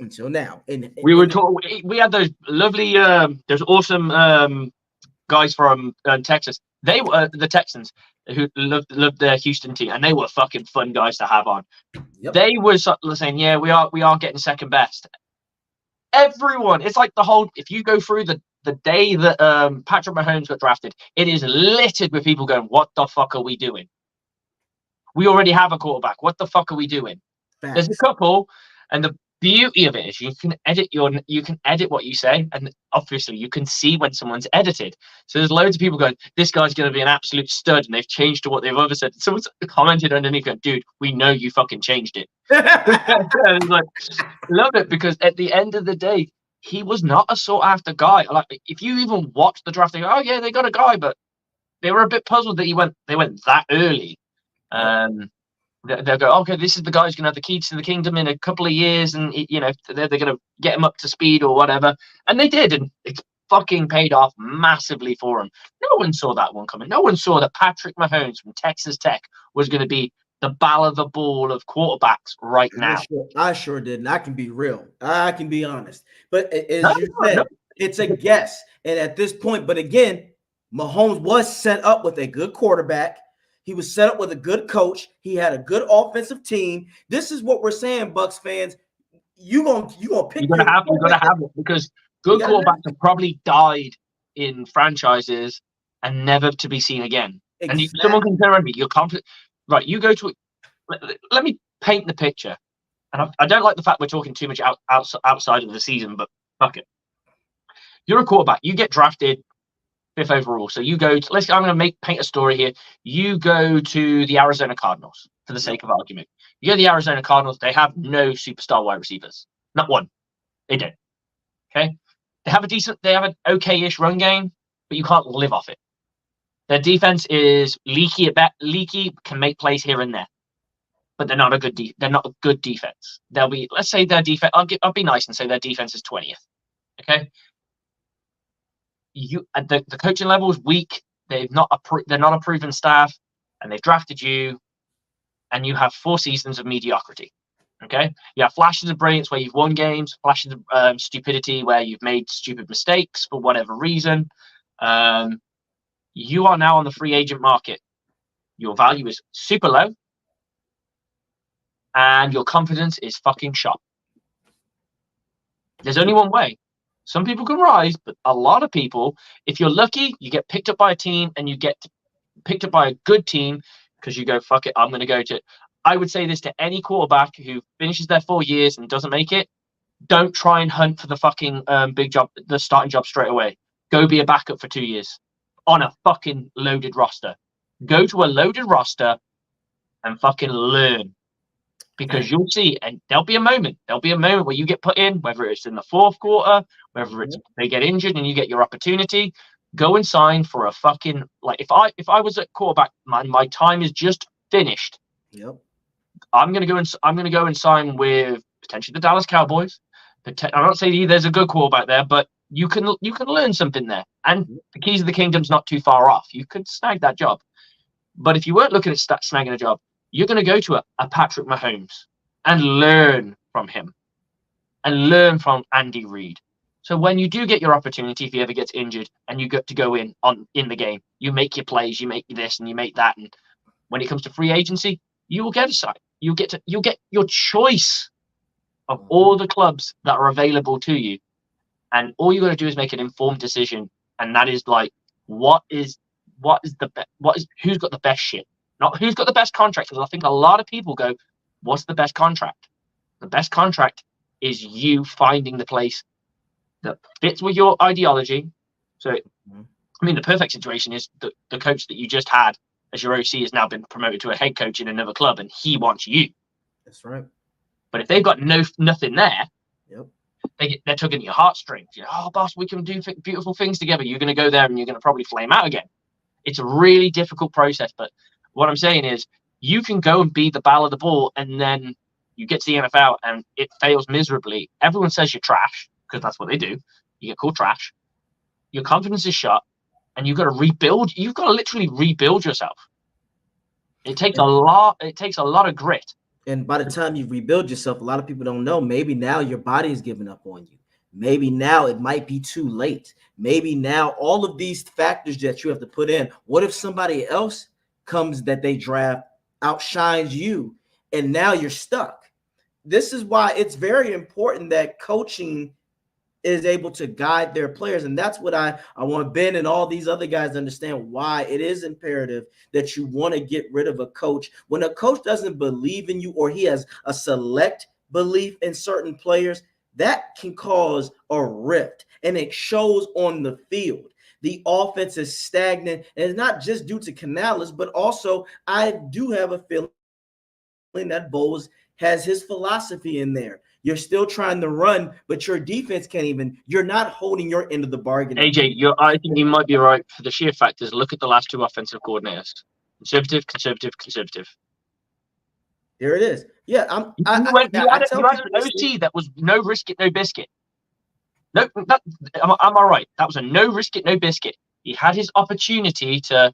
And we had those lovely, those awesome guys from Texas. They were the Texans who loved their Houston team, and they were fucking fun guys to have on. Yep. They were saying, yeah, we are getting second best. Everyone, it's like if you go through the day that Patrick Mahomes got drafted, it is littered with people going, what the fuck are we doing? We already have a quarterback. What the fuck are we doing? Facts. There's a couple, and the beauty of it is you can edit what you say, and obviously you can see when someone's edited. So there's loads of people going, this guy's going to be an absolute stud, and they've changed to what they've ever said. Someone's commented underneath going, dude, we know you fucking changed it. It's like, love it, because at the end of the day, he was not a sought after guy. Like, if you even watch the draft, they go, oh yeah, they got a guy, but they were a bit puzzled that they went that early. They'll go, okay, this is the guy who's going to have the keys to the kingdom in a couple of years, and they're going to get him up to speed or whatever. And they did, and it's fucking paid off massively for him. No one saw that one coming. No one saw that Patrick Mahomes from Texas Tech was going to be the ball of the ball of quarterbacks right now. I sure didn't. I can be real. I can be honest. But No, as you no, said, it's a guess. And at this point, but again, Mahomes was set up with a good quarterback. He was set up with a good coach. He had a good offensive team. This is what we're saying, Bucs fans. You're gonna pick you're gonna have it because good quarterbacks have probably died in franchises and never to be seen again. Exactly. And someone can turn around me. You're confident, right? You go to. Let me paint the picture. And I don't like the fact we're talking too much outside of the season, but fuck it. You're a quarterback. You get drafted 5th overall. So you go to, I'm going to paint a story here. You go to the Arizona Cardinals for the sake of argument. You go to the Arizona Cardinals. They have no superstar wide receivers. Not one. They don't. Okay. They have an okay-ish run game, but you can't live off it. Their defense is leaky, can make plays here and there. But they're not a good defense. They'll be, let's say their defense. I'll be nice and say their defense is 20th. Okay. The coaching level is weak. They're not a proven staff, and they've drafted you, and you have 4 seasons of mediocrity. Okay. You have flashes of brilliance where you've won games, flashes of stupidity where you've made stupid mistakes for whatever reason. You are now on the free agent market. Your value is super low. And your confidence is fucking shot. There's only one way. Some people can rise, but a lot of people, if you're lucky, you get picked up by a team and you get picked up by a good team because you go, fuck it, I'm going to go to. I would say this to any quarterback who finishes their 4 years and doesn't make it. Don't try and hunt for the fucking big job, the starting job straight away. Go be a backup for 2 years on a fucking loaded roster. Go to a loaded roster and fucking learn. Because you'll see, and there'll be a moment where you get put in, whether it's in the 4th quarter, whether it's they get injured and you get your opportunity. Go and sign for a fucking, like, if I was at quarterback, my time is just finished. Yep. I'm gonna go and sign with potentially the Dallas Cowboys. I'm not saying there's a good quarterback there, but you can learn something there. And the keys of the kingdom's not too far off. You could snag that job. But if you weren't looking at snagging a job, you're going to go to a Patrick Mahomes and learn from him and learn from Andy Reid. So when you do get your opportunity, if he ever gets injured and you get to go in the game, you make your plays, you make this and you make that. And when it comes to free agency, you will get a side. You'll get your choice of all the clubs that are available to you. And all you got to do is make an informed decision. And that is like, who's got the best shit? Not who's got the best contract, because I think a lot of people go, what's the best contract? The best contract is you finding the place that fits with your ideology. So, I mean, the perfect situation is the coach that you just had as your OC has now been promoted to a head coach in another club, and he wants you. That's right. But if they've got nothing there, yep, they're tugging at your heartstrings. You know, oh, boss, we can do beautiful things together. You're going to go there and you're going to probably flame out again. It's a really difficult process, but what I'm saying is you can go and be the ball of the ball, and then you get to the NFL and it fails miserably. Everyone says you're trash because that's what they do. You get called trash. Your confidence is shot, and you've got to rebuild. You've got to literally rebuild yourself. It takes a lot. It takes a lot of grit. And by the time you rebuild yourself, a lot of people don't know. Maybe now your body is giving up on you. Maybe now it might be too late. Maybe now all of these factors that you have to put in. What if somebody else comes that they draft outshines you and now you're stuck? This is why it's very important that coaching is able to guide their players. And that's what I want Ben and all these other guys to understand, why it is imperative that you want to get rid of a coach. When a coach doesn't believe in you, or he has a select belief in certain players, that can cause a rift, and it shows on the field. The offense is stagnant, and it's not just due to Canales, but also I do have a feeling that Bowles has his philosophy in there. You're still trying to run, but your defense can't even. You're not holding your end of the bargain. AJ, I think you might be right for the sheer fact is look at the last 2 offensive coordinators: conservative, conservative, conservative. There it is. Yeah, you had an OC that was no risk it, no biscuit. No, am I right? That was a no risk it, no biscuit. He had his opportunity to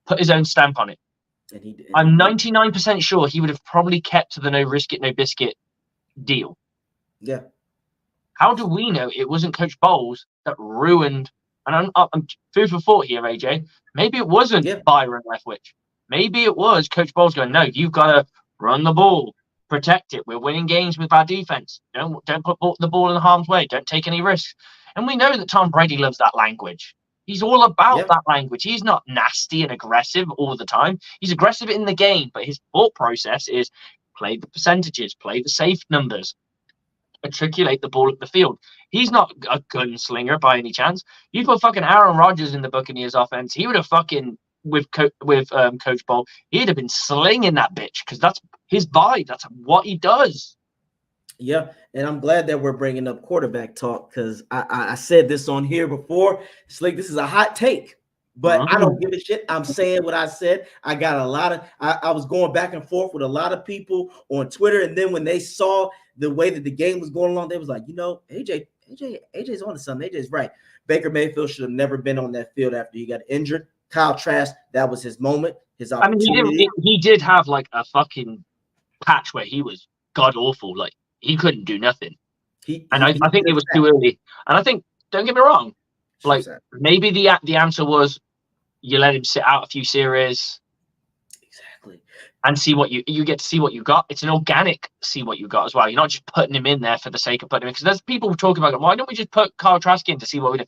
put his own stamp on it. And he did. I'm 99% sure he would have probably kept to the no risk it, no biscuit deal. Yeah. How do we know it wasn't Coach Bowles that ruined? And I'm food for thought here, AJ. Maybe it wasn't Byron Leftwich. Maybe it was Coach Bowles going, no, you've got to run the ball, protect it. We're winning games with our defense. Don't put the ball in harm's way. Don't take any risks. And we know that Tom Brady loves that language. He's all about that language. He's not nasty and aggressive all the time. He's aggressive in the game, but his thought process is play the percentages, play the safe numbers, matriculate the ball up the field. He's not a gunslinger by any chance. You put fucking Aaron Rodgers in the Buccaneers offense, he would have fucking with Coach Ball, he'd have been slinging that bitch because that's his vibe. That's what he does. Yeah, and I'm glad that we're bringing up quarterback talk because I said this on here before. It's like this is a hot take, but I don't give a shit. I'm saying what I said. I got a lot of I was going back and forth with a lot of people on Twitter, and then when they saw the way that the game was going along, they was like, AJ's on to something. AJ's right. Baker Mayfield should have never been on that field after he got injured. Kyle Trask, that was his moment, his opportunity. I mean, he did have like a fucking patch where he was god awful. Like he couldn't do nothing. I think it was too early. And I think, don't get me wrong, like maybe the answer was you let him sit out a few series. Exactly. And see what you get to see what you got. It's an organic see what you got as well. You're not just putting him in there for the sake of putting him in. Because there's people talking about, why don't we just put Kyle Trask in to see what we do?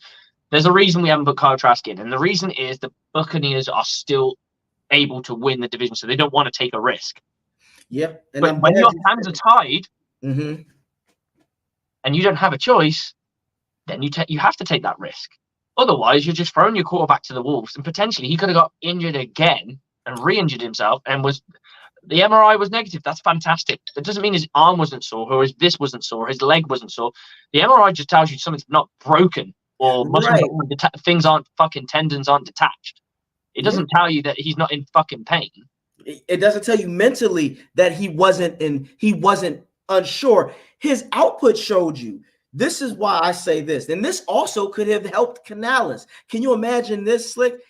There's a reason we haven't put Kyle Trask in. And the reason is the Buccaneers are still able to win the division. So they don't want to take a risk. Yep. And but when your hands are tied and you don't have a choice, then you have to take that risk. Otherwise, you're just throwing your quarterback to the wolves. And potentially he could have got injured again and re-injured himself and the MRI was negative. That's fantastic. That doesn't mean his arm wasn't sore or his this wasn't sore, his leg wasn't sore. The MRI just tells you something's not broken or things aren't fucking tendons aren't detached. It doesn't tell you that he's not in fucking pain. It doesn't tell you mentally that he wasn't unsure. His output showed you. This is why I say this. And this also could have helped Canales. Can you imagine this, Slick?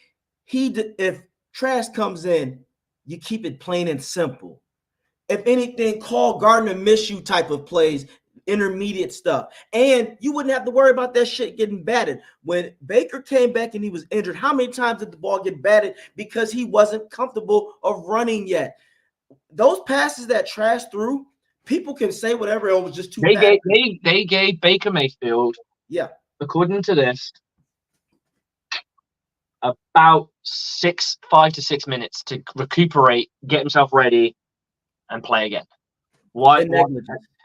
If Trask comes in, you keep it plain and simple. If anything, call Gardner Minshew type of plays, intermediate stuff. And you wouldn't have to worry about that shit getting batted. When Baker came back and he was injured, how many times did the ball get batted because he wasn't comfortable of running yet? Those passes that Trask threw, people can say whatever, it was just too bad. They gave Baker Mayfield, according to this, about 5 to 6 minutes to recuperate, get himself ready, and play again. Why?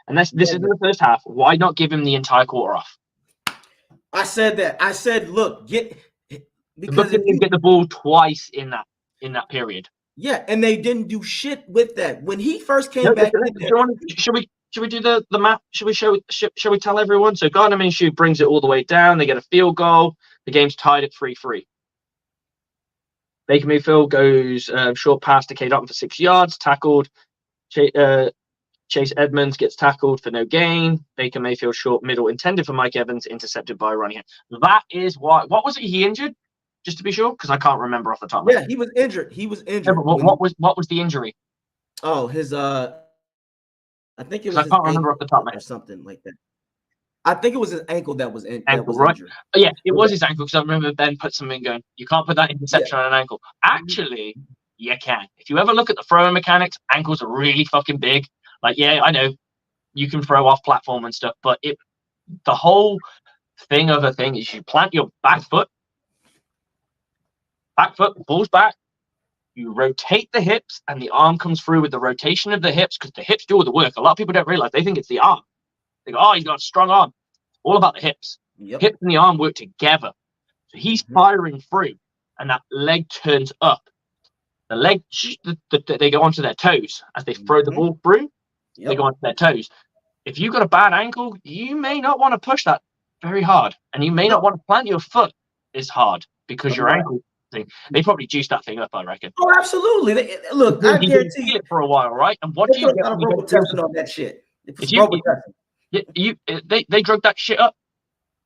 Unless this is in the first half, why not give him the entire quarter off? I said that. I said, look, because you get the ball twice in that period. Yeah, and they didn't do shit with that when he first came back. Should we do the map? Should we tell everyone? So Gardner Minshew brings it all the way down. They get a field goal. The game's tied at 3-3. Baker Mayfield goes short pass to K. Dotton for 6 yards, tackled. Chase Edmonds gets tackled for no gain. Baker Mayfield short middle intended for Mike Evans, intercepted by Ronnie. That is why. What was it? He injured? Just to be sure, because I can't remember off the top. Yeah, he was injured. Yeah, what was the injury? Oh, his I think it was. I can't remember off the top of my head. Or something like that. I think it was his ankle that was in. Ankle, right? Injured. Yeah, it was his ankle because I remember Ben put something going. You can't put that interception on an ankle. Actually, you can. If you ever look at the throwing mechanics, ankles are really fucking big. Like, yeah, I know you can throw off platform and stuff, but the whole thing of a thing is you plant your back foot pulls back, you rotate the hips, and the arm comes through with the rotation of the hips because the hips do all the work. A lot of people don't realize. They think it's the arm. They go, oh, he's got a strong arm. All about the hips. Yep. Hips and the arm work together. So he's firing through, and that leg turns up. The leg, they go onto their toes as they throw the ball through. They go onto their toes. If you've got a bad ankle, you may not want to push that very hard, and you may not want to plant your foot as hard because your ankle. They probably juiced that thing up, I reckon. Oh, absolutely. Look, I guarantee you it for a while, right? And what do you get? On that shit. They drug that shit up.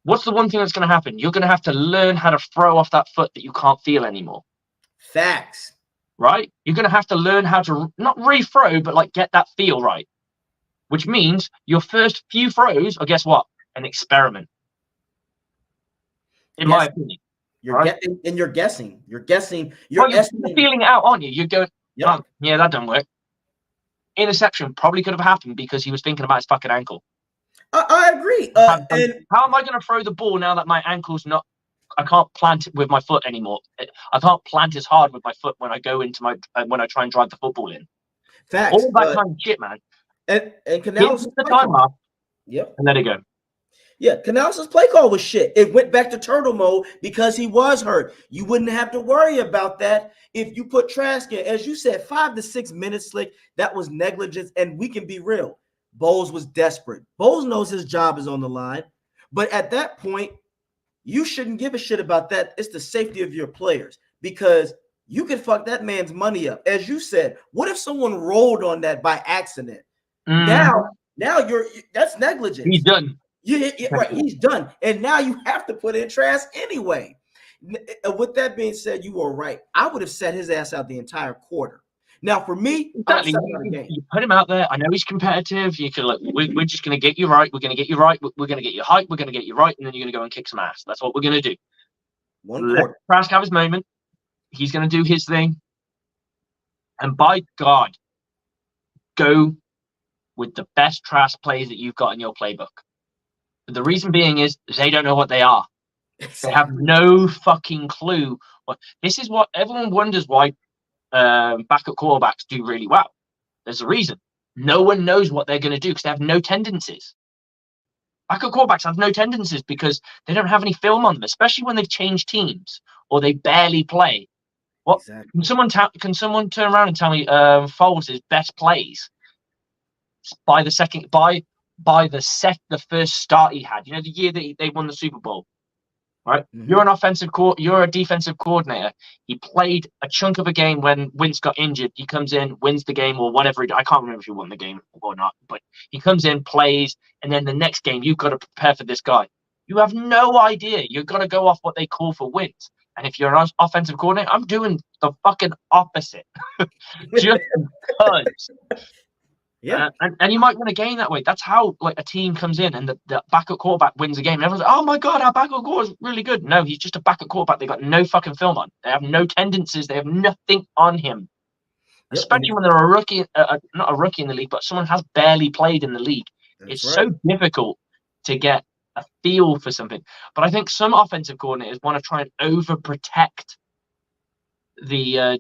What's the one thing that's going to happen? You're going to have to learn how to throw off that foot that you can't feel anymore. Facts. right? You're going to have to learn how to not refrow, but like get that feel right, which means your first few throws are, guess what? An experiment, in my opinion. You're right? getting and you're guessing. You're guessing. Well, You're you're estimating. feeling it out, aren't you? You're going, Yep. oh, yeah, that doesn't work. Interception probably could have happened because he was thinking about his fucking ankle. I agree. And how am I going to throw the ball now that my ankle's not? I can't plant it with my foot anymore. I can't plant as hard with my foot when I go into my when I try and drive the football in. Facts. All that kind of shit, man. And Canales' the time off. Yep. And let it go. Yeah, Canales' play call was shit. It went back to turtle mode because he was hurt. You wouldn't have to worry about that if you put Trask in. As you said, 5 to 6 minutes, Slick. That was negligence, and we can be real. Bowles was desperate. Bowles knows his job is on the line, but at that point, you shouldn't give a shit about that. It's the safety of your players because you can fuck that man's money up. As you said, what if someone rolled on that by accident? Now that's negligence. He's done. Yeah, right. He's done. And now you have to put in Trask anyway. With that being said, you were right. I would have set his ass out the entire quarter. Now, for me, exactly. You put him out there. I know he's competitive. You can we're just going to get you right. We're going to get you right. We're going to get you hype. We're going to get you right. And then you're going to go and kick some ass. That's what we're going to do. Let Trask have his moment. He's going to do his thing. And by God, go with the best Trask plays that you've got in your playbook. But the reason being is they don't know what they are. They have no fucking clue. This is what everyone wonders why backup quarterbacks do really well. There's a reason. No one knows what they're going to do because they have no tendencies. Backup quarterbacks have no tendencies because they don't have any film on them, especially when they've changed teams or they barely play. What exactly. Can someone turn around and tell me Foles' best plays by the first start he had? You know, the year that they won the Super Bowl. Right, mm-hmm. You're a defensive coordinator. He played a chunk of a game when Wentz got injured. He comes in, wins the game or whatever. I can't remember if he won the game or not, but he comes in, plays, and then the next game you've got to prepare for this guy. You have no idea. You've got to go off what they call for wins. And if you're an offensive coordinator, I'm doing the fucking opposite, just because. Yeah, and you might win a game that way. That's how like a team comes in and the backup quarterback wins a game. And everyone's like, "Oh my god, our backup quarterback is really good." No, he's just a backup quarterback. They got no fucking film on. They have no tendencies. They have nothing on him. Yep. Especially when they're a rookie, not a rookie in the league, but someone has barely played in the league. It's right. So difficult to get a feel for something. But I think some offensive coordinators want to try and overprotect the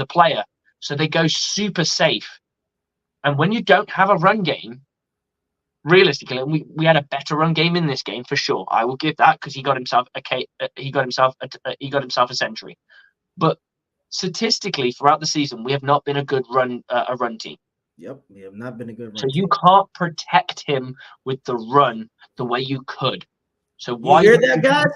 player, so they go super safe. And when you don't have a run game, realistically, we had a better run game in this game for sure. I will give that because he got himself a century. But statistically, throughout the season, we have not been a good run team. Yep, we have not been a good run. So you can't protect him with the run the way you could. So why you hear that, guys?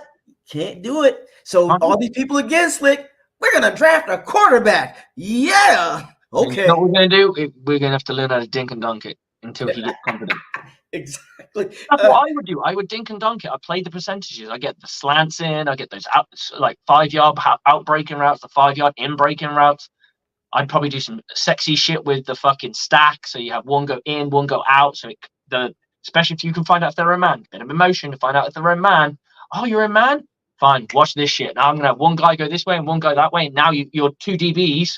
Can't do it. So all these people again, Slick, we're gonna draft a quarterback. Yeah. Okay. What we're going to do, we're going to have to learn how to dink and dunk it until he gets confident. Exactly. That's what I would do. I would dink and dunk it. I play the percentages. I get the slants in. I get those 5-yard out breaking routes, the 5-yard in breaking routes. I'd probably do some sexy shit with the fucking stack. So you have one go in, one go out. So especially if you can find out if they're a man. Bit of emotion to find out if they're a man. Oh, you're a man? Fine. Watch this shit. Now I'm going to have one guy go this way and one go that way. And now your two DBs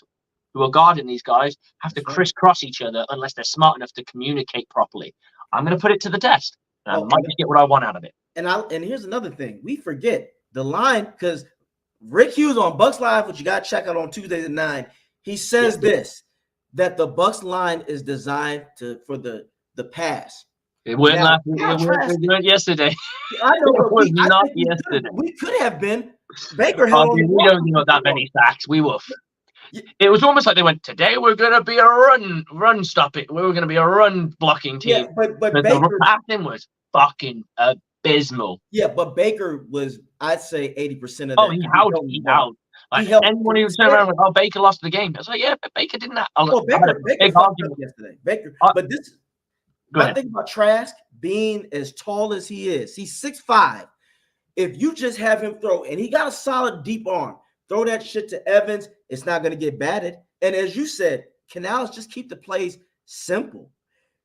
who are guarding these guys have to crisscross each other unless they're smart enough to communicate properly. I'm going to put it to the test. And I might just get what I want out of it. And here's another thing. We forget the line because Rick Hughes on Bucs Live, which you got to check out on Tuesdays at 9, he says that the Bucs line is designed for the pass. It wasn't yesterday. I know, it was not yesterday. We could have been. Baker we don't know that many sacks. We were. It was almost like they went, today we're going to be a run stop it. We were going to be a run blocking team. Yeah, but Baker, the passing was fucking abysmal. Yeah, but Baker was, I'd say 80% of that. Oh, he howled. Like, anyone who turned around and went, Baker lost the game. I was like, yeah, but Baker didn't. Baker fucked up yesterday. But this, I think about Trask being as tall as he is. He's 6'5". If you just have him throw, and he got a solid deep arm, throw that shit to Evans It's not going to get batted. And as you said, Canales just keep the plays simple.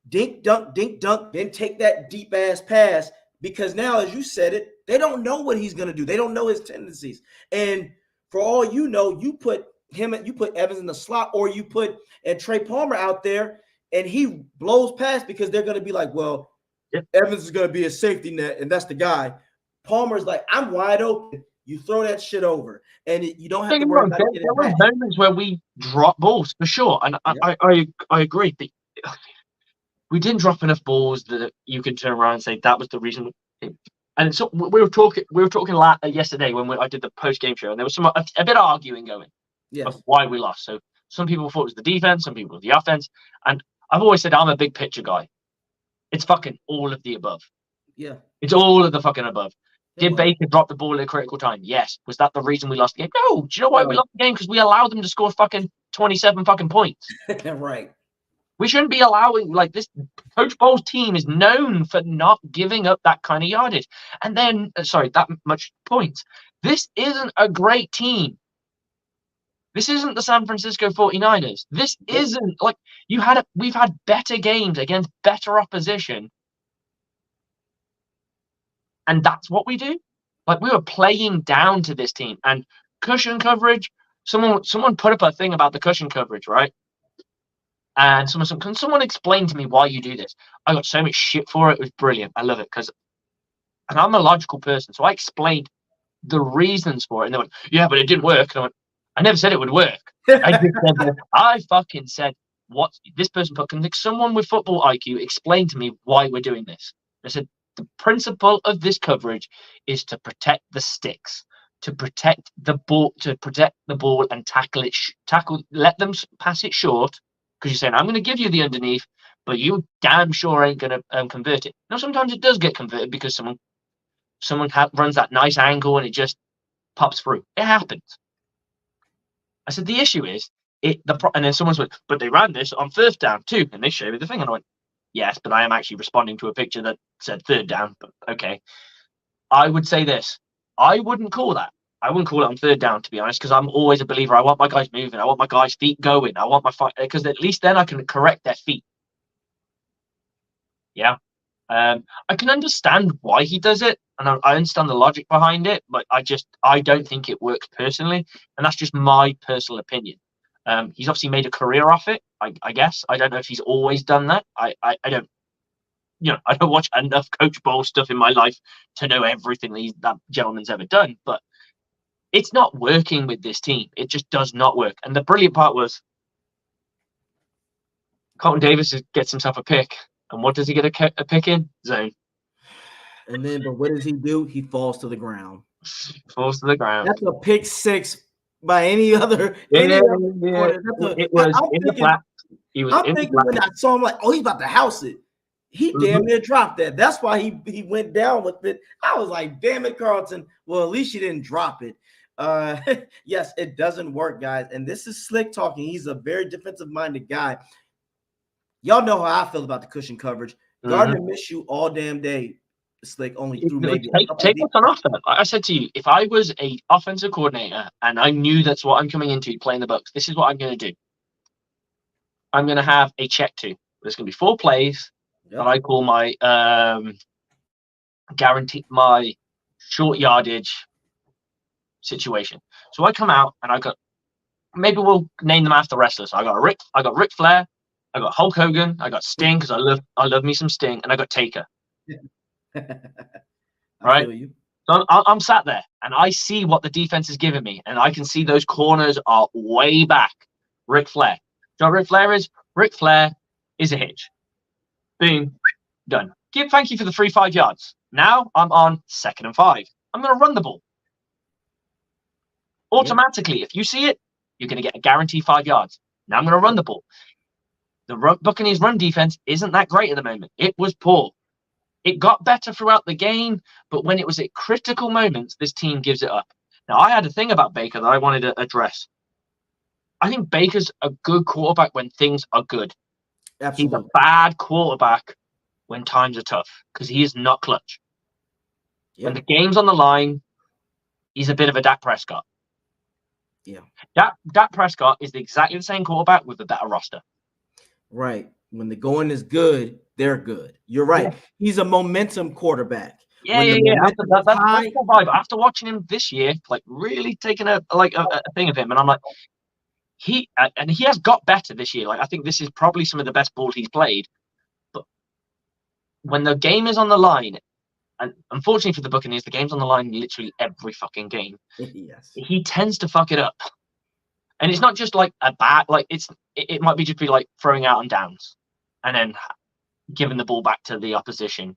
Dink, dunk, then take that deep ass pass because now, as you said it, they don't know what he's going to do. They don't know his tendencies. And for all you know, you put Evans in the slot or you put Trey Palmer out there and he blows past because they're going to be like, well, Evans is going to be a safety net and that's the guy. Palmer's like, I'm wide open. You throw that shit over and you don't have to worry about it. There were moments where we dropped balls for sure. And I agree. But we didn't drop enough balls that you can turn around and say that was the reason. And so we were talking yesterday when I did the post game show, and there was a bit of arguing going of why we lost. So some people thought it was the defense, some people the offense, and I've always said I'm a big picture guy. It's fucking all of the above. Yeah, it's all of the fucking above. Did Baker drop the ball at a critical time? Yes. Was that the reason we lost the game? No. Do you know why we lost the game? Because we allowed them to score fucking 27 fucking points. Right. We shouldn't be allowing, like, this. Coach Bowles' team is known for not giving up that kind of yardage. And then, that much points. This isn't a great team. This isn't the San Francisco 49ers. This isn't, like, we've had better games against better opposition. And that's what we do. Like, we were playing down to this team. And cushion coverage, someone put up a thing about the cushion coverage, right? And someone said, can someone explain to me why you do this? I got so much shit for it. It was brilliant. I love it and I'm a logical person. So I explained the reasons for it. And they went, yeah, but it didn't work. And I went, I never said it would work. I fucking said, what this person put, can someone with football IQ explain to me why we're doing this? I said, the principle of this coverage is to protect the sticks, to protect the ball and let them pass it short. Because you're saying, I'm going to give you the underneath, but you damn sure ain't going to convert it. Now, sometimes it does get converted because someone runs that nice angle and it just pops through. It happens. I said, the issue is, and then someone's like, but they ran this on 1st down too, and they showed me the thing. And I went, yes, but I am actually responding to a picture that said 3rd down, but okay. I would say this. I wouldn't call that. I wouldn't call it on 3rd down, to be honest, because I'm always a believer. I want my guys moving. I want my guys' feet going. I want because at least then I can correct their feet. Yeah. I can understand why he does it, and I understand the logic behind it, but I don't think it works personally, and that's just my personal opinion. He's obviously made a career off it, I guess. I don't know if he's always done that. I don't. I don't watch enough Coach Bowles stuff in my life to know everything that gentleman's ever done, but it's not working with this team. It just does not work. And the brilliant part was Colton Davis gets himself a pick. And what does he get a pick in? Zone. And then, but what does he do? He falls to the ground. Falls to the ground. That's a pick 6 by any other. It was in the flat. I'm thinking when I saw him, like, oh, he's about to house it. He damn near dropped that. That's why he went down with it. I was like, damn it, Carlton. Well, at least you didn't drop it. Yes, it doesn't work, guys. And this is Slick talking. He's a very defensive-minded guy. Y'all know how I feel about the cushion coverage. Gardner missed you all damn day, Slick, only through maybe take what's on offer. I said to you, if I was a offensive coordinator and I knew that's what I'm coming into playing the Bucs, this is what I'm going to do. I'm going to have a check to. There's going to be 4 plays that I call my my short yardage situation. So I come out and maybe we'll name them after wrestlers. I got Ric Flair, I got Hulk Hogan, I got Sting because I love me some Sting, and I got Taker. Right? So I'm sat there and I see what the defense is giving me, and I can see those corners are way back. Ric Flair. Do you know what Ric Flair is? Ric Flair is a hitch. Boom, done. Thank you for the 3 5 yards. Now I'm on 2nd and 5. I'm going to run the ball. Automatically, if you see it, you're going to get a guaranteed 5 yards. Now I'm going to run the ball. The Buccaneers' run defense isn't that great at the moment. It was poor. It got better throughout the game, but when it was at critical moments, this team gives it up. Now, I had a thing about Baker that I wanted to address. I think Baker's a good quarterback when things are good. Absolutely. He's a bad quarterback when times are tough because he is not clutch. When the game's on the line, he's a bit of a Dak Prescott. Yeah. Dak Prescott is exactly the same quarterback with a better roster. Right. When the going is good, they're good. You're Yeah. right. He's a momentum quarterback. Yeah, When the yeah. After momentum is that's high, the vibe. After watching him this year, like really taking a thing of him, and I'm like, he has got better this year. Like I think this is probably some of the best ball he's played. But when the game is on the line, and unfortunately for the Buccaneers, the game's on the line literally every fucking game. yes. He tends to fuck it up, and it's not just like a bad. Like it might be just be like throwing out on downs, and then giving the ball back to the opposition.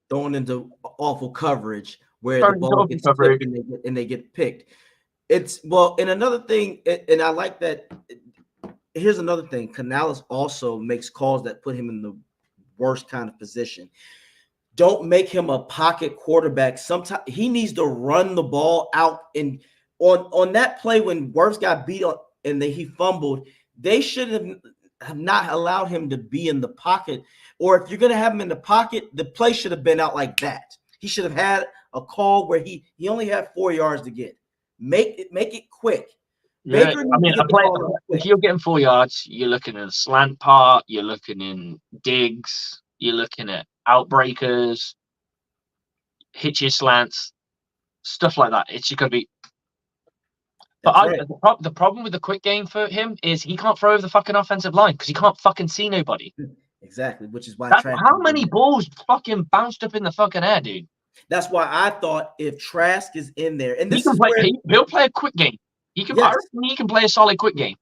Throwing into awful coverage where the Throwing ball into gets coverage. tipped and they get picked. It's well, and another thing, and I like that. Here's another thing. Canales also makes calls that put him in the worst kind of position. Don't make him a pocket quarterback. Sometimes he needs to run the ball out. And on that play when Wirfs got beat on and he fumbled, they should have not allowed him to be in the pocket. Or if you're going to have him in the pocket, the play should have been out like that. He should have had a call where he only had 4 yards to get. Make it quick. Yeah, Baker I needs mean, to get the ball out if quick. you're getting 4 yards, you're looking at a slant part, you're looking in digs, you're looking at outbreakers, hitches, slants, stuff like that. It's just going to be. That's But right. the problem with the quick game for him is he can't throw over the fucking offensive line because he can't fucking see nobody. Exactly, which is why That's Trask. how many balls fucking bounced up in the fucking air, dude. That's why I thought if Trask is in there, and He this can is play. where He'll play a quick game. I yes, reckon he can play a solid quick game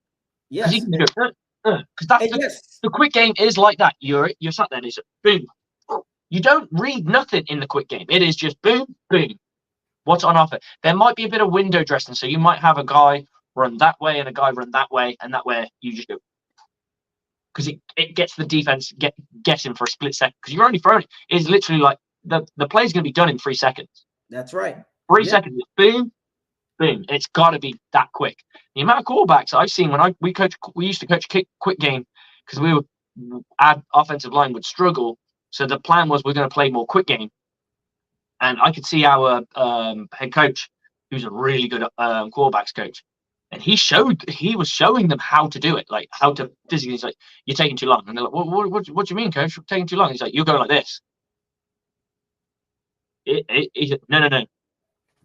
because he yes, can do it. Because that's and yes, the quick game is like that. You're sat there and it's boom. You don't read nothing in the quick game. It is just boom, boom. What's on offer? There might be a bit of window dressing, so you might have a guy run that way and a guy run that way, and that way you just go because it gets the defense guessing for a split second because you're only throwing it. It's literally like the play's going to be done in 3 seconds. that's right. 3 Yeah. seconds, boom, boom. It's got to be that quick. The amount of quarterbacks I've seen when we used to coach quick game because our offensive line would struggle. So the plan was we're going to play more quick game. And I could see our head coach, who's a really good quarterbacks coach, and he was showing them how to do it, like how to physically. He's like, "You're taking too long," and they're like, "What do you mean, coach? You're taking too long?" He's like, "You go like this." He's like, no,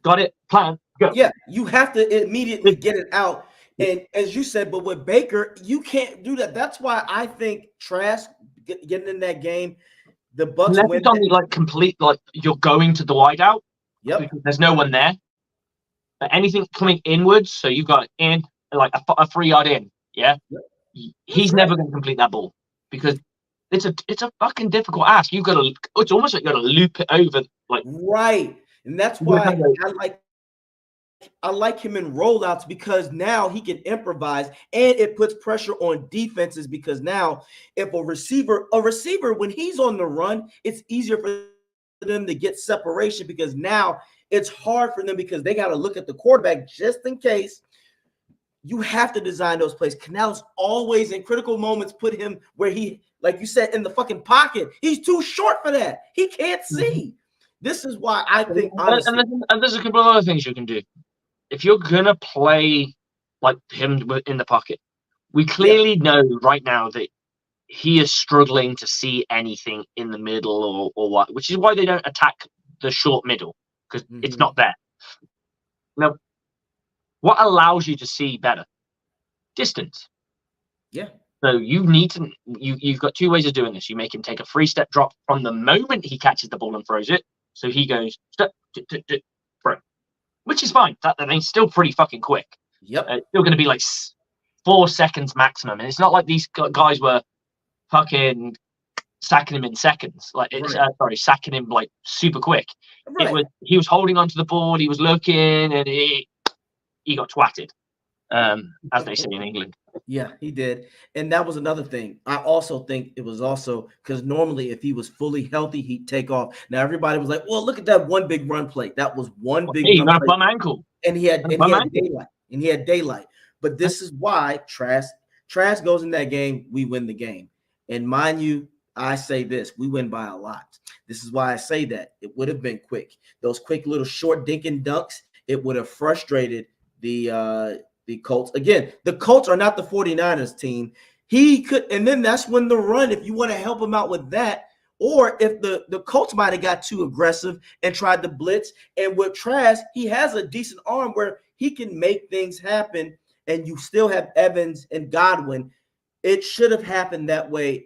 got it. Plan, go. Yeah, you have to immediately get it out. And as you said, but with Baker, you can't do that. That's why I think Trask getting in that game, the Bucs Unless win. it's on the complete you're going to the wide out. Yep. Because there's no one there. But anything coming inwards, so you've got in like a 3 yard in, yeah. Yep. He's never going to complete that ball because it's a fucking difficult ask. You've got to. It's almost like you got to loop it over, like right, and that's why I like him in rollouts because now he can improvise and it puts pressure on defenses because now if a receiver when he's on the run, it's easier for them to get separation because now it's hard for them because they got to look at the quarterback just in case. You have to design those plays. Canales always in critical moments put him where he, like you said, in the fucking pocket. He's too short for that. He can't see. This is why I think honestly. And there's a couple of other things you can do. If you're gonna play like him in the pocket, we clearly know right now that he is struggling to see anything in the middle or what, which is why they don't attack the short middle because it's not there. Now, what allows you to see better? Distance. Yeah. So you need to you've got 2 ways of doing this. You make him take a 3-step drop from the moment he catches the ball and throws it. So he goes step, throw, which is fine. That means still pretty fucking quick. Yep. It's still going to be like 4 seconds maximum, and it's not like these guys were fucking sacking him in seconds. Like sacking him like super quick. Right. He was holding onto the board. He was looking, and he got twatted, as they say in England. Yeah, he did. And that was another thing. I also think it was also because normally if he was fully healthy, he'd take off. Now everybody was like, well, look at that one big run play. That was one big He run got a play. bum ankle. And he had daylight. And he had daylight. But this is why Trask goes in that game, we win the game. And mind you, I say this, we win by a lot. This is why I say that. It would have been quick. Those quick little short dink and dunks, it would have frustrated the Colts. Again, the Colts are not the 49ers team. He could, and then that's when the run, if you want to help him out with that, or if the Colts might have got too aggressive and tried to blitz. And with Trask, he has a decent arm where he can make things happen, and you still have Evans and Godwin. It should have happened that way.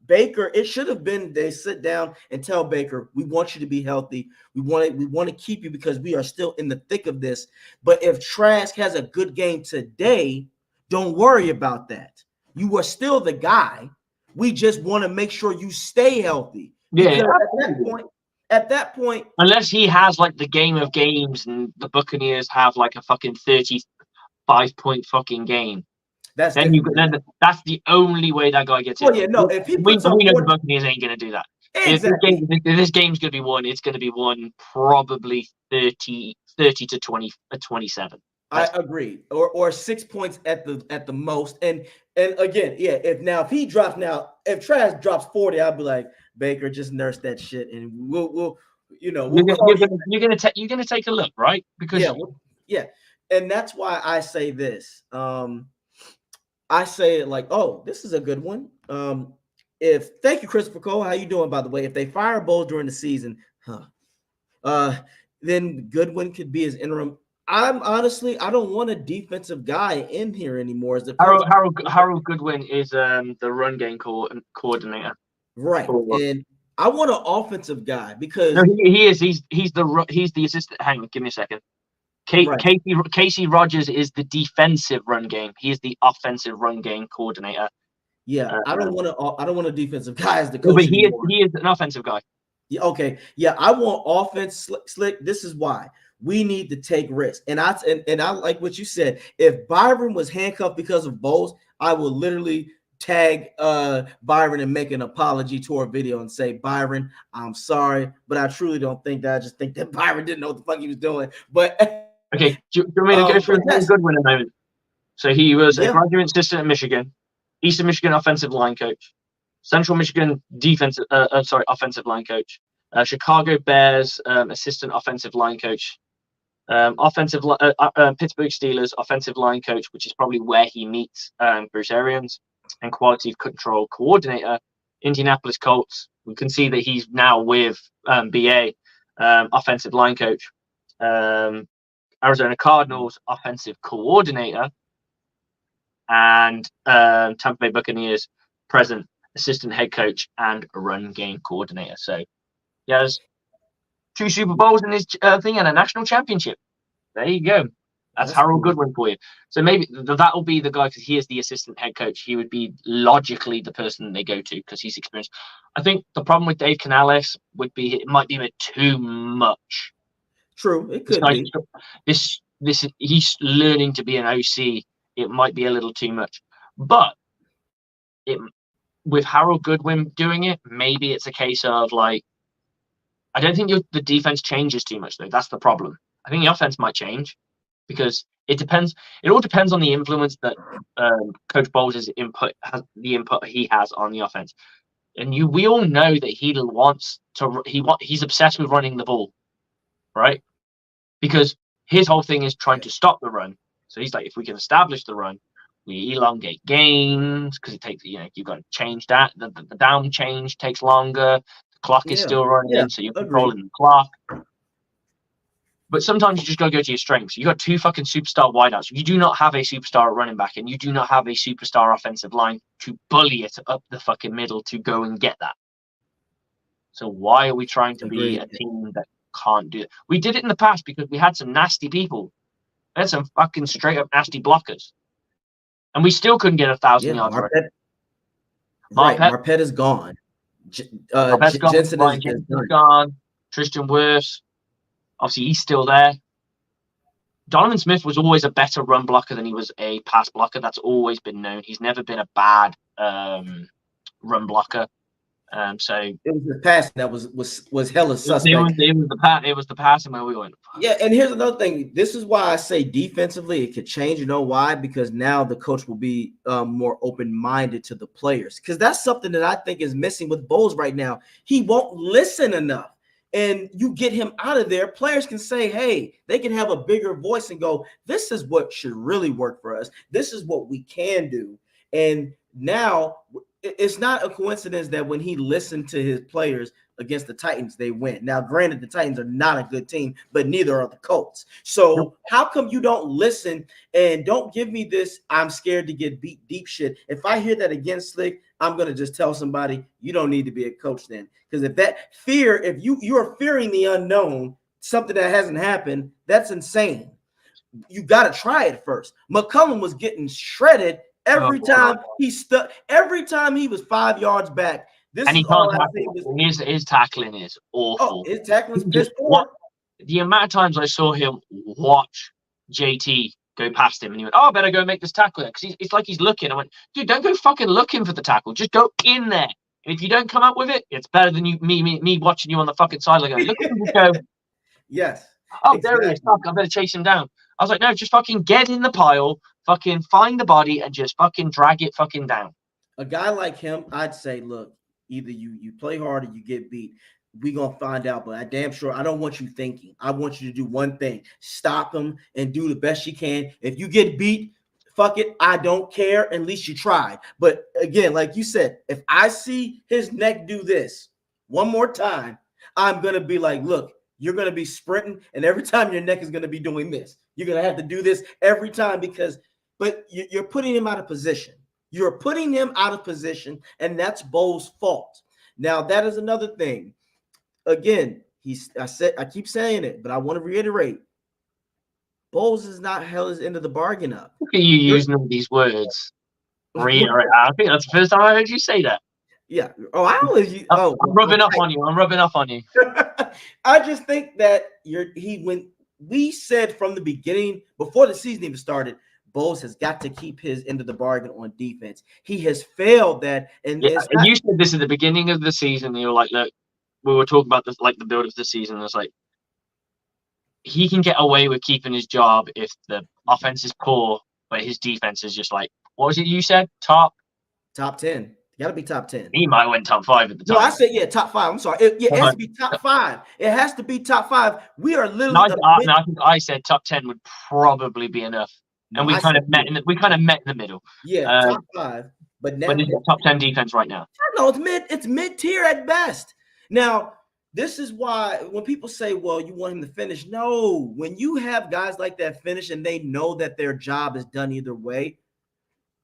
Baker, it should have been they sit down and tell Baker, we want you to be healthy. We want to keep you because we are still in the thick of this. But if Trask has a good game today, don't worry about that. You are still the guy. We just want to make sure you stay healthy. Because at that point, unless he has like the game of games and the Buccaneers have like a fucking 35-point fucking game. That's the only way that guy gets it. Yeah, no. If he puts we know the Buccaneers ain't going to do that. Exactly. If this game's going to be won, it's going to be won probably 30 to 27. I agree, or 6 points at the most. And again, yeah. If Trask drops 40, I'll be like, Baker, just nurse that shit, and we'll you're gonna take a look, right? Because yeah. And that's why I say this. I say it like, oh, this is a good one. Thank you, Christopher Cole. How you doing, by the way? If they fire Bowles during the season, then Goodwin could be his interim. I don't want a defensive guy in here anymore. Harold Goodwin is the run game coordinator, right? And I want an offensive guy because he is. He's the assistant. Hang on, give me a second. Casey Rogers is the defensive run game. He is the offensive run game coordinator. Yeah, I don't want a defensive guy as the coach. But he is an offensive guy. Yeah, okay. Yeah, I want offense slick. This is why we need to take risks. And I like what you said. If Byron was handcuffed because of Bowles, I will literally tag Byron and make an apology to our video and say, Byron, I'm sorry, but I truly don't think that. I just think that Byron didn't know what the fuck he was doing. But okay, do you want me to go through Goodwin a moment? So he was a graduate assistant at Michigan, Eastern Michigan offensive line coach, Central Michigan offensive line coach, Chicago Bears assistant offensive line coach, Pittsburgh Steelers offensive line coach, which is probably where he meets Bruce Arians, and quality control coordinator, Indianapolis Colts. We can see that he's now with BA, offensive line coach, Arizona Cardinals offensive coordinator, and Tampa Bay Buccaneers present assistant head coach and run game coordinator. So he has 2 Super Bowls in his thing and a national championship. There you go. That's Harold Goodwin for you. So maybe that'll be the guy because he is the assistant head coach. He would be logically the person they go to because he's experienced. I think the problem with Dave Canales would be it might be a bit too much. True, it could be. This he's learning to be an OC. It might be a little too much, but with Harold Goodwin doing it, maybe it's a case of like I don't think the defense changes too much though. That's the problem. I think the offense might change because it depends. It all depends on the influence that Coach Bowles' input has, the input he has on the offense. And we all know that he's obsessed with running the ball, right? Because his whole thing is trying to stop the run. So he's like, if we can establish the run, we elongate games because it takes, you've got to change that. The down change takes longer. The clock is still running, so you're controlling the clock. But sometimes you just got to go to your strengths. You got 2 fucking superstar wideouts. You do not have a superstar running back, and you do not have a superstar offensive line to bully it up the fucking middle to go and get that. So why are we trying to be a team that can't do it? We did it in the past because we had some nasty people. We had some fucking straight up nasty blockers, and we still couldn't get 1,000 yards. Marpet is gone. Jensen is gone. Tristan Wirfs. Obviously, he's still there. Donovan Smith was always a better run blocker than he was a pass blocker. That's always been known. He's never been a bad run blocker. So it was the passing that was hella suspect. It was the passing where we went. Yeah, and here's another thing. This is why I say defensively it could change. You know why? Because now the coach will be more open-minded to the players. Because that's something that I think is missing with Bowles right now. He won't listen enough. and you get him out of there, players can say, hey, they can have a bigger voice and go, this is what should really work for us. This is what we can do. And now it's not a coincidence that when he listened to his players against the Titans, they win. Now, granted, the Titans are not a good team, but neither are the Colts. So how come you don't listen and don't give me this I'm scared to get beat deep shit? If I hear that again, Slick, I'm going to just tell somebody you don't need to be a coach then. Because if that fear, if you're fearing the unknown, something that hasn't happened, that's insane. You got to try it first. McCullum was getting shredded every time he stuck. Every time he was 5 yards back. This and he is all can't I tackle. His tackling is awful. Oh, his tackling is piss poor. The amount of times I saw him watch JT go past him and he went, oh, I better go make this tackle there. Because it's like he's looking. I went, dude, don't go fucking looking for the tackle. Just go in there. And if you don't come up with it, it's better than me watching you on the fucking sideline going, look at him go. Yes. Oh, exactly. There he is. Fuck, I better chase him down. I was like, no, just fucking get in the pile, fucking find the body and just fucking drag it fucking down. A guy like him, I'd say, look, either you play hard or you get beat. We're going to find out, but I damn sure I don't want you thinking. I want you to do one thing. Stop him and do the best you can. If you get beat, fuck it. I don't care. At least you tried. But again, like you said, if I see his neck do this one more time, I'm going to be like, look, you're going to be sprinting, and every time your neck is going to be doing this. You're going to have to do this every time but you're putting him out of position. You're putting him out of position, and that's Bo's fault. Now, that is another thing. Again, I keep saying it, but I want to reiterate. Bowles is not held his end of the bargain up. Look at you using all these words. Reiterate. I think that's the first time I heard you say that. Yeah. Oh, I always use. I'm rubbing off on you. I'm rubbing off on you. I just think that when we said from the beginning, before the season even started, Bowles has got to keep his end of the bargain on defense. He has failed that. And you said this at the beginning of the season. You were like, look, we were talking about this, like the build of the season. It's like he can get away with keeping his job if the offense is poor, but his defense is just like, what was it you said? Top 10. You got to be top 10. He might win top 5 at the time. No, I said top 5. I'm sorry. It has to be top 5. It has to be top 5. We are literally. I think I said top 10 would probably be enough, and we kind of met in the middle. Yeah, top 5. But now it's top 10 defense right now. No, it's mid-tier at best. Now, this is why when people say, well, you want him to finish. No, when you have guys like that finish and they know that their job is done either way,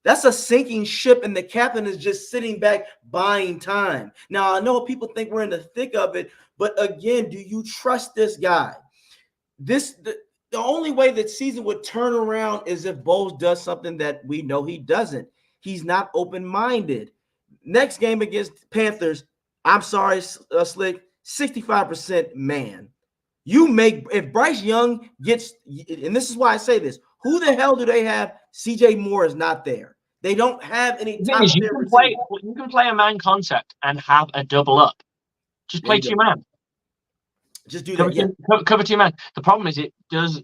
that's a sinking ship, and the captain is just sitting back buying time. Now, I know people think we're in the thick of it, but again, do you trust this guy? The only way that season would turn around is if Bowles does something that we know he doesn't. He's not open-minded. Next game against Panthers, I'm sorry, Slick, 65% man. If Bryce Young gets, and this is why I say this, who the hell do they have? CJ Moore is not there. They don't have any top you can play a man concept and have a double up. Just play 2 man. Just do that. Cover 2 man. The problem is it does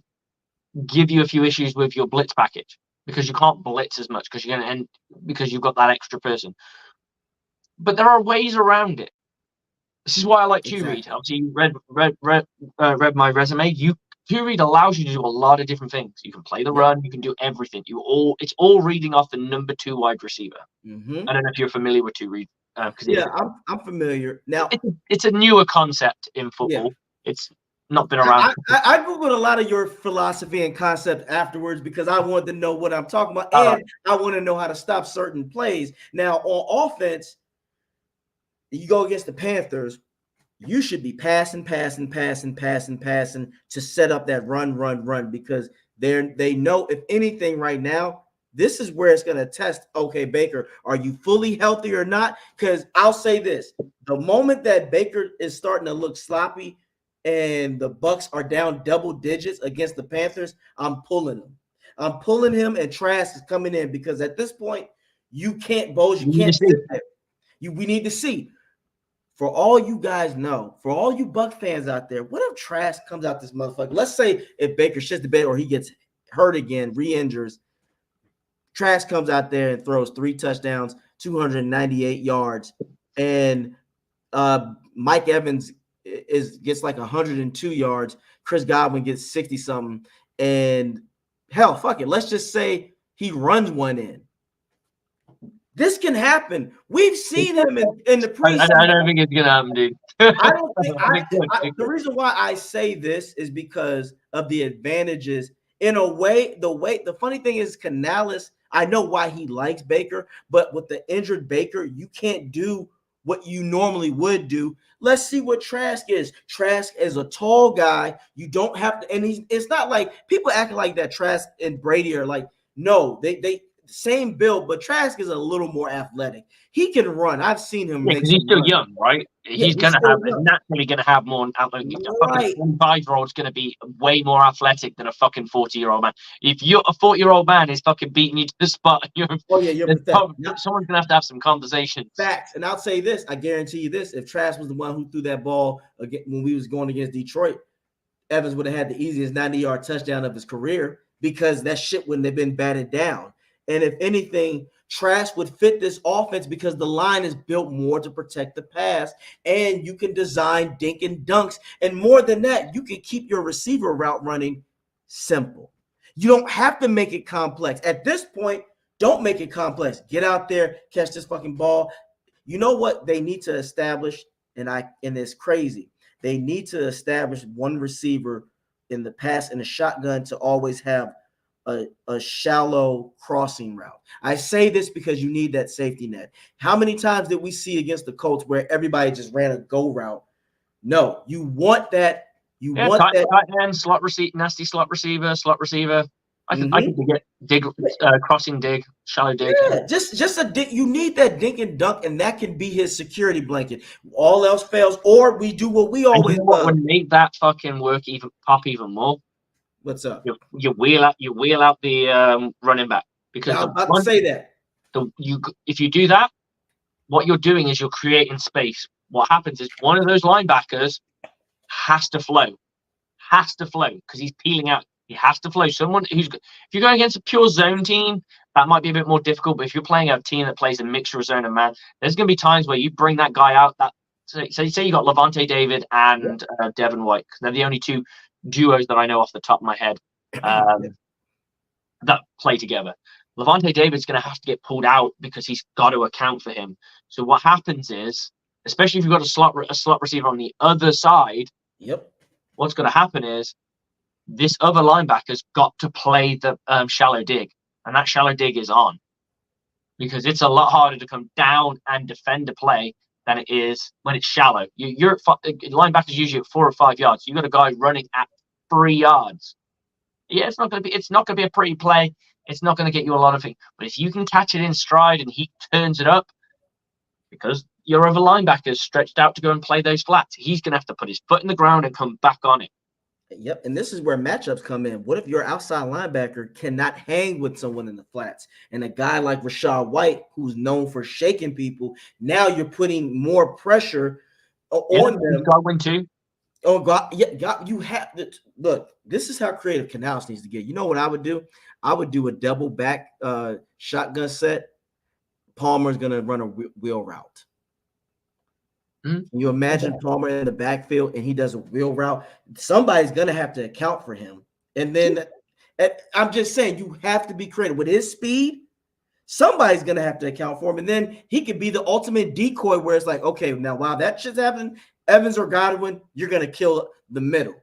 give you a few issues with your blitz package because you can't blitz as much because you've got that extra person. But there are ways around it. This is why I like 2 read. Obviously, you read my resume. 2 read allows you to do a lot of different things. You can play the run. You can do everything. It's all reading off the number 2 wide receiver. Mm-hmm. I don't know if you're familiar with 2 read. I'm familiar. Now it's a newer concept in football. Yeah. It's not been around. I googled a lot of your philosophy and concept afterwards because I wanted to know what I'm talking about, and I want to know how to stop certain plays. Now on offense, you go against the Panthers, you should be passing to set up that run because they know if anything right now, this is where it's going to test, okay, Baker, are you fully healthy or not? Because I'll say this, the moment that Baker is starting to look sloppy and the Bucs are down double digits against the Panthers, I'm pulling him. I'm pulling him, and Trask is coming in because at this point, you can't, Bowles, you can't sit there. We need to see. For all you guys know, for all you Buck fans out there, what if Trask comes out this motherfucker? Let's say if Baker shits the bed or he gets hurt again, re-injures, Trask comes out there and throws 3 touchdowns, 298 yards, and Mike Evans gets like 102 yards. Chris Godwin gets 60 something. And hell, fuck it. Let's just say he runs one in. This can happen. We've seen him in the preseason. I don't think it's gonna happen, dude. I don't think the reason why I say this is because of the advantages. In a way, the funny thing is Canales, I know why he likes Baker, but with the injured Baker, you can't do what you normally would do. Let's see what Trask is. Trask is a tall guy. You don't have to, and it's not like people acting like that Trask and Brady are like, no, they same build, but Trask is a little more athletic. He can run. I've seen him. Yeah, because he's still young, right? He's naturally gonna have more. A fucking 25-year-old's gonna be way more athletic than a fucking 40-year-old man. If you're a 40-year-old man is fucking beating you to the spot, someone's gonna have some conversations. Facts, and I'll say this: I guarantee you this: if Trask was the one who threw that ball when we was going against Detroit, Evans would have had the easiest 90-yard touchdown of his career because that shit wouldn't have been batted down. And if anything, Trask would fit this offense because the line is built more to protect the pass, and you can design dink and dunks. And more than that, you can keep your receiver route running simple. You don't have to make it complex. At this point, don't make it complex. Get out there, catch this fucking ball. You know what they need to establish, and it's crazy. They need to establish one receiver in the pass and a shotgun to always have a shallow crossing route. I say this because you need that safety net. How many times did we see against the Colts where everybody just ran a go route? No, you want that. Tight end, slot receiver, nasty slot receiver. I can dig, crossing dig, shallow dig. Yeah, just a dig. You need that dink and dunk, and that can be his security blanket. All else fails, or we do what we always do. What would make that fucking work pop even more? What's up? You wheel out the running back, because I'm about to say that. If you do that, what you're doing is you're creating space. What happens is one of those linebackers has to flow because he's peeling out. He has to flow. If you're going against a pure zone team, that might be a bit more difficult. But if you're playing a team that plays a mixture of zone and man, there's going to be times where you bring that guy out. So say you got Levante David and Devin White. They're the only two duos that I know off the top of my head that play together. Levante David's going to have to get pulled out because he's got to account for him. So what happens is, especially if you've got a slot receiver on the other side, what's going to happen is this other linebacker's got to play the shallow dig, and that shallow dig is on, because it's a lot harder to come down and defend a play than it is when it's shallow. You're linebackers usually at 4 or 5 yards. You got a guy running at 3 yards. Yeah, it's not going to be a pretty play. It's not going to get you a lot of things. But if you can catch it in stride and he turns it up, because your other linebacker's stretched out to go and play those flats, he's going to have to put his foot in the ground and come back on it. Yep, and this is where matchups come in. What if your outside linebacker cannot hang with someone in the flats? And a guy like Rachaad White, who's known for shaking people, now you're putting more pressure on them. Godwin too. Oh God, yeah, God, you have to look. This is how creative Canales needs to get. You know what I would do? I would do a double back shotgun set. Palmer's gonna run a wheel route. Can you imagine Palmer in the backfield and he does a wheel route? Somebody's going to have to account for him. And then I'm just saying, you have to be creative. With his speed, somebody's going to have to account for him. And then he could be the ultimate decoy where it's like, okay, now while that shit's happening, Evans or Godwin, you're going to kill the middle.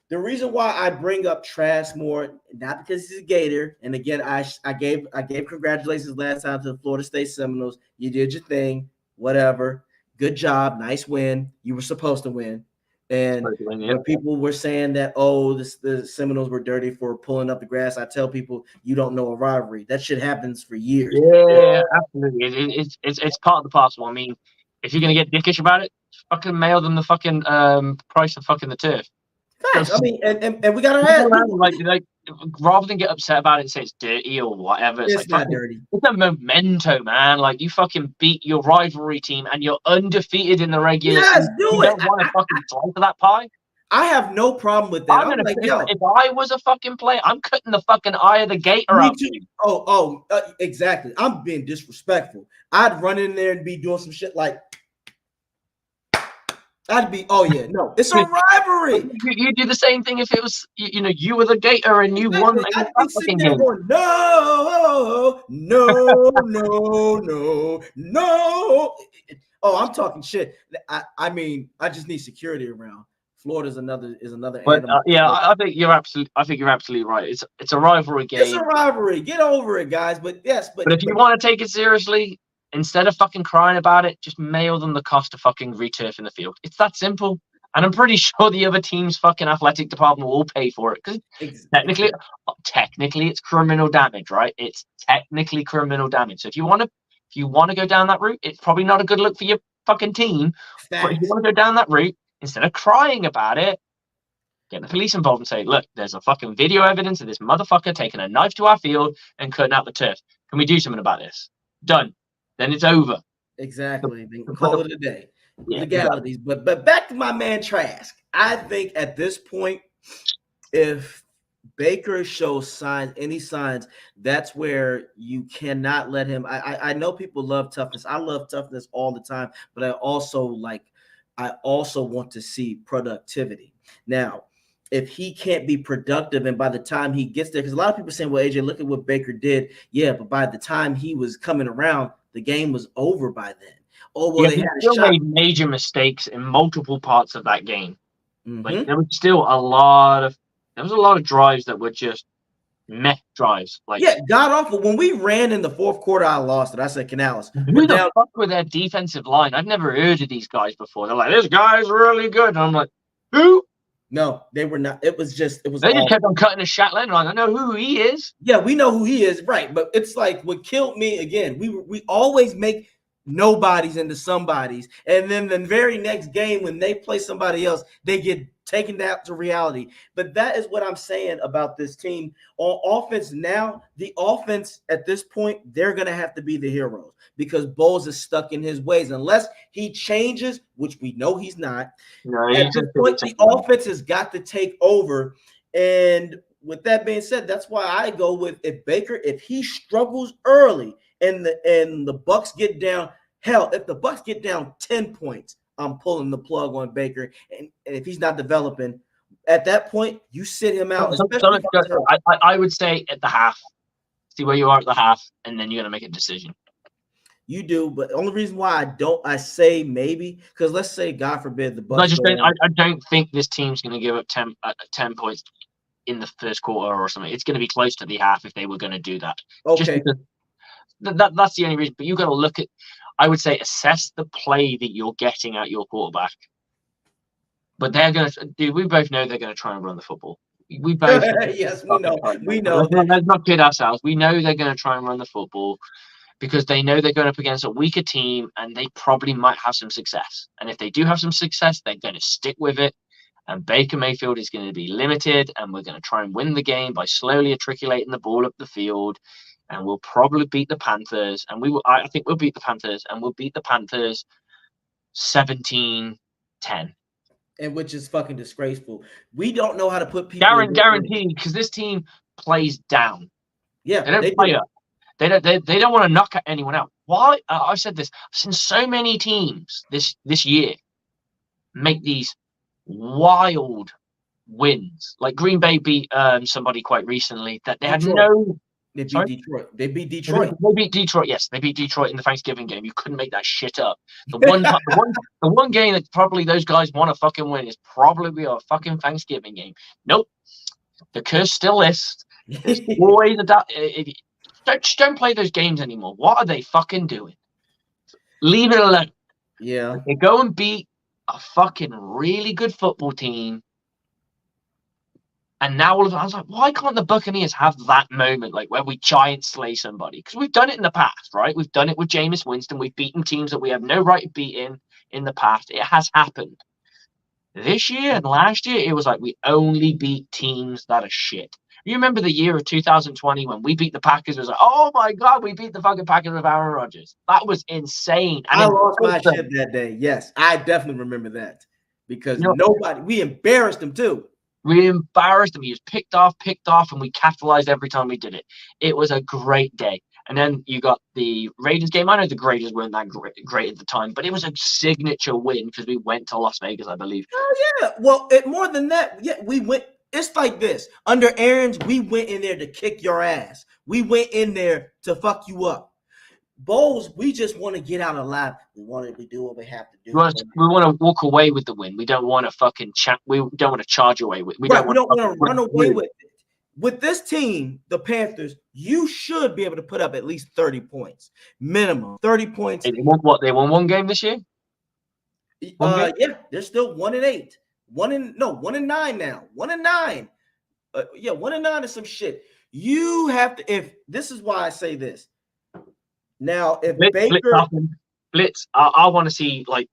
The reason why I bring up Trask more, not because he's a Gator, and again, I gave congratulations last time to the Florida State Seminoles. You did your thing, whatever. Good job. Nice win. You were supposed to win. And when people were saying that, the Seminoles were dirty for pulling up the grass, I tell people, you don't know a rivalry. That shit happens for years. Yeah, absolutely. It's part of the parcel. I mean, if you're going to get dickish about it, fucking mail them the fucking price of fucking the turf. Facts. I mean, and we got to have like rather than get upset about it and say it's dirty or whatever. It's like, not dirty. It's a memento, man. Like, you fucking beat your rivalry team and you're undefeated in the regular season. Yes, do you it. Don't want to fucking slice of that pie. I have no problem with that. If I was a fucking player, I'm cutting the fucking eye of the gator out. Exactly. I'm being disrespectful. I'd run in there and be doing some shit like, It's a rivalry. You do the same thing if it was, you were the Gator and you won I'd that be sitting fucking there game. going, no, no, no, no, no. Oh, I'm talking shit. I mean, I just need security around. Florida's another But animal. yeah, I think you're absolutely right. It's a rivalry It's a game. rivalry. Get over it, guys. But But if you want to take it seriously, instead of fucking crying about it, just mail them the cost of fucking returfing the field. It's that simple. And I'm pretty sure the other team's fucking athletic department will pay for it because technically, it's criminal damage, right? It's technically criminal damage. So if you want to go down that route, it's probably not a good look for your fucking team. But if you facts. want to go down that route, instead of crying about it, get the police involved and say, look, there's a fucking video evidence of this motherfucker taking a knife to our field and cutting out the turf. Can we do something about this? Done. Then it's over. Exactly. Then call it a day. Yeah, Legalities. Exactly. But back to my man Trask. I think at this point, if Baker shows any signs, that's where you cannot let him. I know people love toughness. I love toughness all the time, but I also want to see productivity. Now, if he can't be productive, and by the time he gets there, because a lot of people are saying, well, AJ, look at what Baker did. Yeah, but by the time he was coming around, the game was over by then. Oh, well, they had still made major mistakes in multiple parts of that game. Mm-hmm. Like there was still a lot of drives that were just meh drives. Like god awful. When we ran in the fourth quarter, I lost it. I said Canales. Who the fuck were their defensive line? I've never heard of these guys before. They're like, this guy's really good. And I'm like, who? No, they were not. They just kept on cutting a shot line. I don't know who he is. Yeah, we know who he is, right? But it's like what killed me again. We always make nobodies into somebodies, and then the very next game when they play somebody else, they get taken down to reality. But that is what I'm saying about this team on offense. Now, the offense at this point, they're gonna have to be the heroes because Bowles is stuck in his ways. Unless he changes, which we know he's not. No, at this point, the offense has got to take over. And with that being said, that's why I go with if he struggles early and the Bucs get down, if the Bucs get down 10 points, I'm pulling the plug on Baker. And if he's not developing, at that point, you sit him out. I would say at the half, see where you are at the half, and then you're gonna make a decision. You do, but the only reason why I say maybe because let's say God forbid the Bucs. I don't think this team's going to give up 10 points in the first quarter or something. It's going to be close to the half if they were going to do that. Okay, that's the only reason. But you got to look at. I would say assess the play that you're getting at your quarterback. But they're going to, dude. We both know they're going to try and run the football. We both. Yes, we know. We know. Let's not kid ourselves. We know they're going to try and run the football. Because they know they're going up against a weaker team and they probably might have some success. And if they do have some success, they're going to stick with it. And Baker Mayfield is going to be limited. And we're going to try and win the game by slowly matriculating the ball up the field. And we'll probably beat the Panthers. And I think we'll beat the Panthers. And we'll beat the Panthers 17-10. And which is fucking disgraceful. We don't know how to put people guaranteed because this team plays down. Yeah, they don't play up. They don't want to knock anyone out. Why? I've said this. I've seen so many teams this year make these wild wins. Like Green Bay beat somebody quite recently that they had no. They beat Detroit. They beat Detroit. Yes, they beat Detroit in the Thanksgiving game. You couldn't make that shit up. The one game that probably those guys want to fucking win is probably a fucking Thanksgiving game. Nope. The curse still lists. There's always don't play those games anymore. What are they fucking doing? Leave it alone. Yeah. They go and beat a fucking really good football team. And now all of I was like, why can't the Buccaneers have that moment like where we giant slay somebody? Because we've done it in the past, right? We've done it with Jameis Winston. We've beaten teams that we have no right to beat in the past. It has happened. This year and last year, it was like we only beat teams that are shit. You remember the year of 2020 when we beat the Packers? It was like, oh my God, we beat the fucking Packers with Aaron Rodgers. That was insane. And I lost my shit that day. Yes, I definitely remember that because we embarrassed him too. We embarrassed him. He was picked off, and we capitalized every time we did it. It was a great day. And then you got the Raiders game. I know the Raiders weren't that great at the time, but it was a signature win because we went to Las Vegas, I believe. Oh, yeah. Well, more than that, yeah, we went. It's like this. Under Aaron's, we went in there to kick your ass. We went in there to fuck you up. Bowles, we just want to get out alive. We want to do what we have to do. We want to walk away with the win. We don't want to fucking we don't want to charge away with. We don't want to run away with it. With this team, the Panthers, you should be able to put up at least 30 points, minimum 30 points. They won what? They won one game this year. Yeah, they're still 1-8, 1-9 now, 1-9. Yeah, 1-9 is some shit. You have to. If this is why I say this. Now, if Baker blitz, I want to see like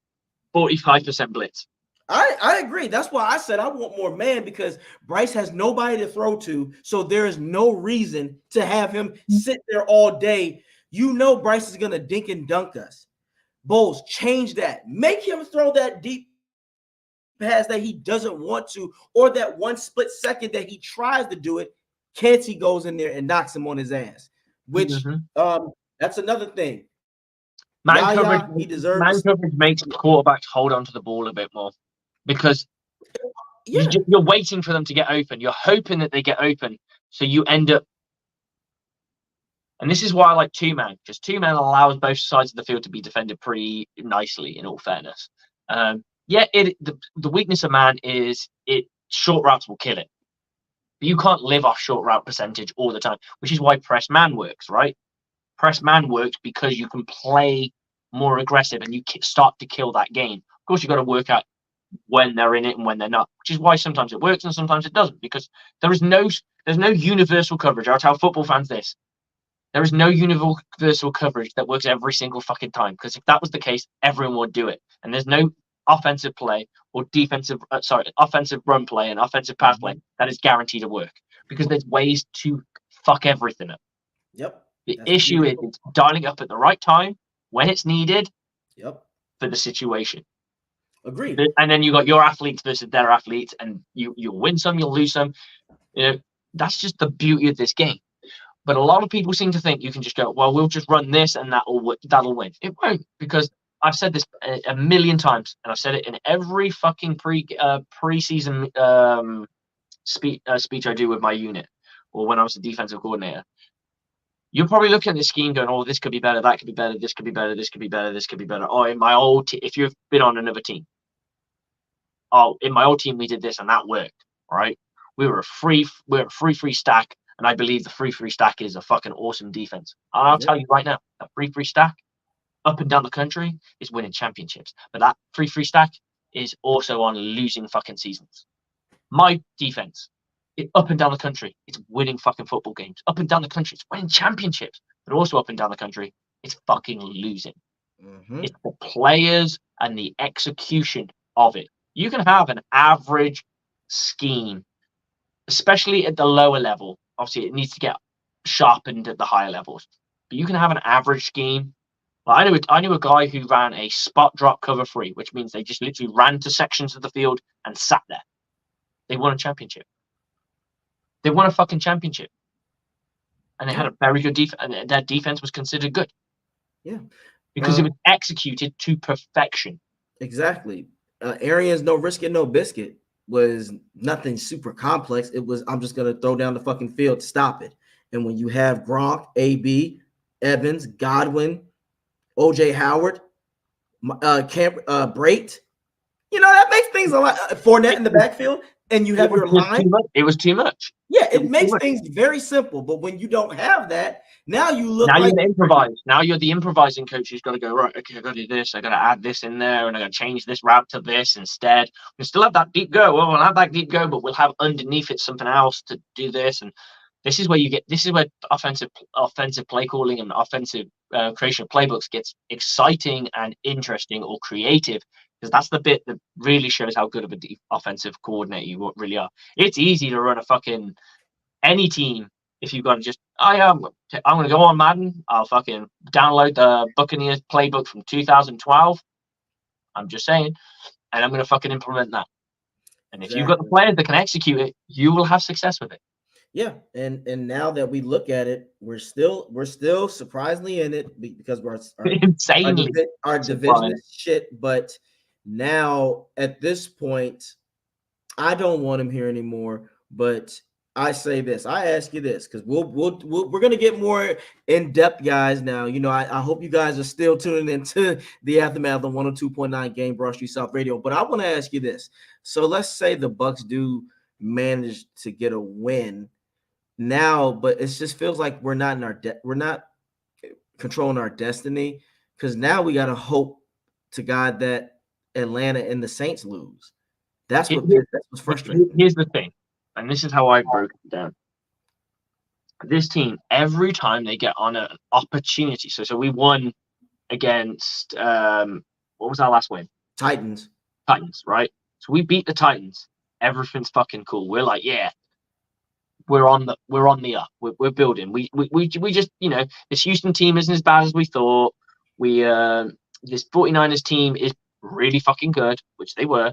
45% blitz. I agree. That's why I said I want more man, because Bryce has nobody to throw to, so there is no reason to have him sit there all day. You know Bryce is gonna dink and dunk us. Bowles, change that. Make him throw that deep pass that he doesn't want to, or that one split second that he tries to do it. Canty goes in there and knocks him on his ass. Which that's another thing. Man coverage makes quarterbacks hold on to the ball a bit more, because you're waiting for them to get open. You're hoping that they get open, so you end up. And this is why I like two-man, because two-man allows both sides of the field to be defended pretty nicely, in all fairness. The weakness of man is short routes will kill it. But you can't live off short route percentage all the time, which is why press man works, right? Press man works because you can play more aggressive and you start to kill that game. Of course, you've got to work out when they're in it and when they're not, which is why sometimes it works and sometimes it doesn't, because there's no universal coverage. I'll tell football fans this. There is no universal coverage that works every single fucking time, because if that was the case, everyone would do it. And there's no offensive play or offensive run play and offensive pass play that is guaranteed to work, because there's ways to fuck everything up. Yep. The issue is it's dialing up at the right time when it's needed. Yep. For the situation. Agreed. And then you got your athletes versus their athletes, and you'll win some, you'll lose some. You know, that's just the beauty of this game. But a lot of people seem to think you can just go, well, we'll just run this and that'll win. It won't, because I've said this a million times, and I've said it in every fucking preseason speech I do with my unit, or when I was the defensive coordinator. You're probably looking at this scheme going, oh, this could be better, that could be better, this could be better, this could be better, this could be better. Oh, in my old team, if you've been on another team, oh, in my old team we did this and that worked, right? We're a free stack, and I believe the free stack is a fucking awesome defense. And I'll tell you right now, that free stack up and down the country is winning championships, but that free stack is also on losing fucking seasons. My defense, up and down the country, it's winning fucking football games. Up and down the country, it's winning championships. But also up and down the country, it's fucking losing. It's the players and the execution of it. You can have an average scheme, especially at the lower level. Obviously, it needs to get sharpened at the higher levels. But you can have an average scheme. Well, I knew a guy who ran a spot drop cover 3, which means they just literally ran to sections of the field and sat there. They won a championship. They won a fucking championship, and they had a very good defense, and their defense was considered good. Yeah, because it was executed to perfection. Exactly. Arians no risk and no biscuit was nothing super complex. It was, I'm just gonna throw down the fucking field to stop it. And when you have Gronk, AB, Evans, Godwin, OJ Howard, Brait, you know, that makes things a lot. Fournette in the backfield. And you have your line. It was too much. Yeah, it makes things very simple. But when you don't have that, now you look like you're improvise. Now you're the improvising coach who's got to go, right, okay, I got to do this. I got to add this in there, and I got to change this route to this instead. We still have that deep go. Well, we'll have that deep go, but we'll have underneath it something else to do this. And this is where offensive play calling and offensive creation of playbooks gets exciting and interesting or creative. Because that's the bit that really shows how good of an offensive coordinator you really are. It's easy to run a fucking any team if you've got to just, I'm going to go on Madden. I'll fucking download the Buccaneers playbook from 2012. I'm just saying. And I'm going to fucking implement that. And if you've got the players that can execute it, you will have success with it. Yeah, and now that we look at it, we're still surprisingly in it because Insanely our division surprised. is shit. But now at this point, I don't want him here anymore. But I say this, I ask you this, because we're gonna get more in depth, guys. Now, I hope you guys are still tuning into the aftermath on 102.9 Game Broad Street South Radio. But I want to ask you this. So let's say the Bucks do manage to get a win now, but it just feels like we're not controlling our destiny, because now we got to hope to God that Atlanta and the Saints lose. That's what's frustrating. Here's the thing, and this is how I broke it down. This team, every time they get on an opportunity, so we won against what was our last win? Titans, right? So we beat the Titans. Everything's fucking cool. We're like, yeah, we're on the up. We're building. We just, this Houston team isn't as bad as we thought. This 49ers team is really fucking good, which they were.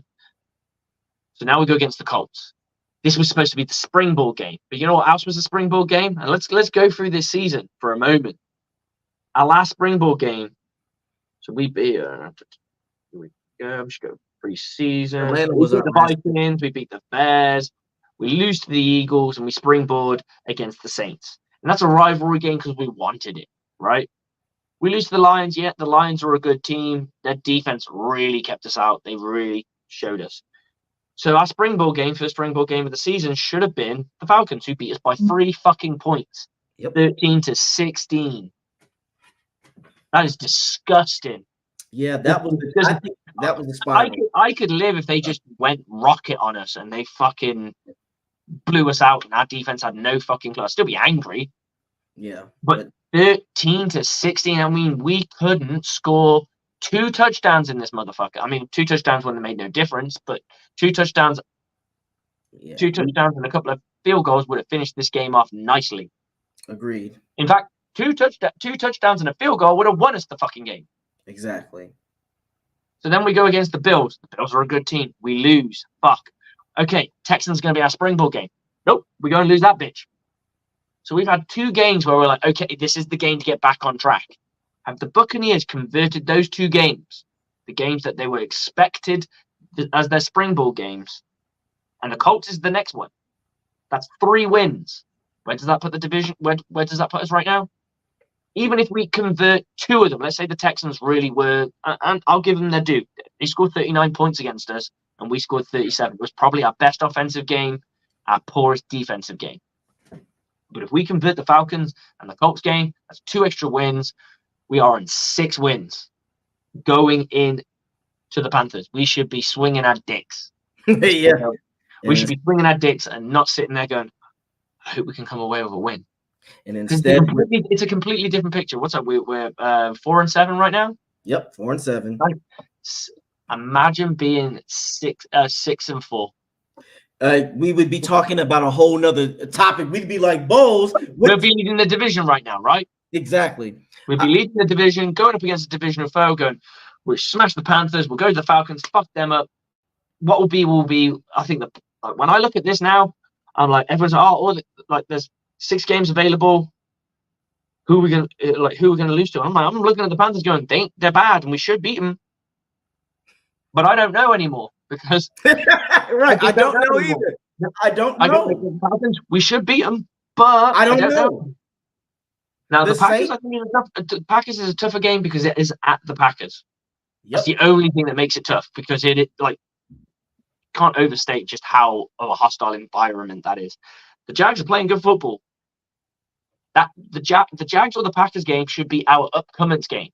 So now we go against the Colts. This was supposed to be the springboard game, but you know what else was the springboard game? And let's go through this season for a moment. Our last springboard game. So we beat. Here we go. I'm just going preseason. Atlanta We was beat our the last. Vikings. We beat the Bears. We lose to the Eagles, and we springboard against the Saints. And that's a rivalry game because we wanted it, right? We lose to the Lions. Yeah, the Lions are a good team. Their defense really kept us out. They really showed us. So our springboard game, first springboard game of the season, should have been the Falcons, who beat us by 3 fucking points. Yep. 13-16. That is disgusting. Yeah, I think that was the spiral. I could live if they just went rocket on us and they fucking blew us out and our defense had no fucking clue. I'd still be angry. Yeah. But 13-16, I mean, we couldn't score 2 touchdowns in this motherfucker. I mean, 2 touchdowns wouldn't have made no difference, but 2 touchdowns, Yeah. 2 touchdowns and a couple of field goals would have finished this game off nicely. Agreed. In fact, 2 touchdowns and a field goal would have won us the fucking game. Exactly. So then we go against the Bills. The Bills are a good team. We lose. Fuck. Okay, Texans going to be our springboard game. Nope, we're going to lose that bitch. So we've had 2 games where we're like, okay, this is the game to get back on track. Have the Buccaneers converted those 2 games, the games that they were expected as their springboard games, and the Colts is the next one? That's 3 wins. Where does that put the division? Where does that put us right now? Even if we convert 2 of them, let's say the Texans really were, and I'll give them their due. They scored 39 points against us, and we scored 37. It was probably our best offensive game, our poorest defensive game. But if we convert the Falcons and the Colts game, that's 2 extra wins. We are on 6 wins going in to the Panthers. We should be swinging our dicks. Yeah. We should be swinging our dicks and not sitting there going, I hope we can come away with a win. And instead, it's a completely different picture. What's up? We're 4-7 right now. Yep, 4-7. Imagine being 6-4. We would be talking about a whole nother topic. We'd be like, Bowles. We'll be leading the division right now, right? Exactly. We'll be leading the division, going up against a divisional foe, going, we'll smash the Panthers, we'll go to the Falcons, fuck them up. What will be. I think that when I look at this now, I'm like, everyone's there's 6 games available. Who are we gonna lose to? I'm looking at the Panthers going, they're bad and we should beat them. But I don't know anymore because right. I don't know either. I don't know. We should beat them, but I don't know. Now the Packers, I think the Packers is a tougher game because it is at the Packers. Yep. That's the only thing that makes it tough because it can't overstate just how of a hostile environment that is. The Jags are playing good football. That the Jags or the Packers game should be our upcomings game.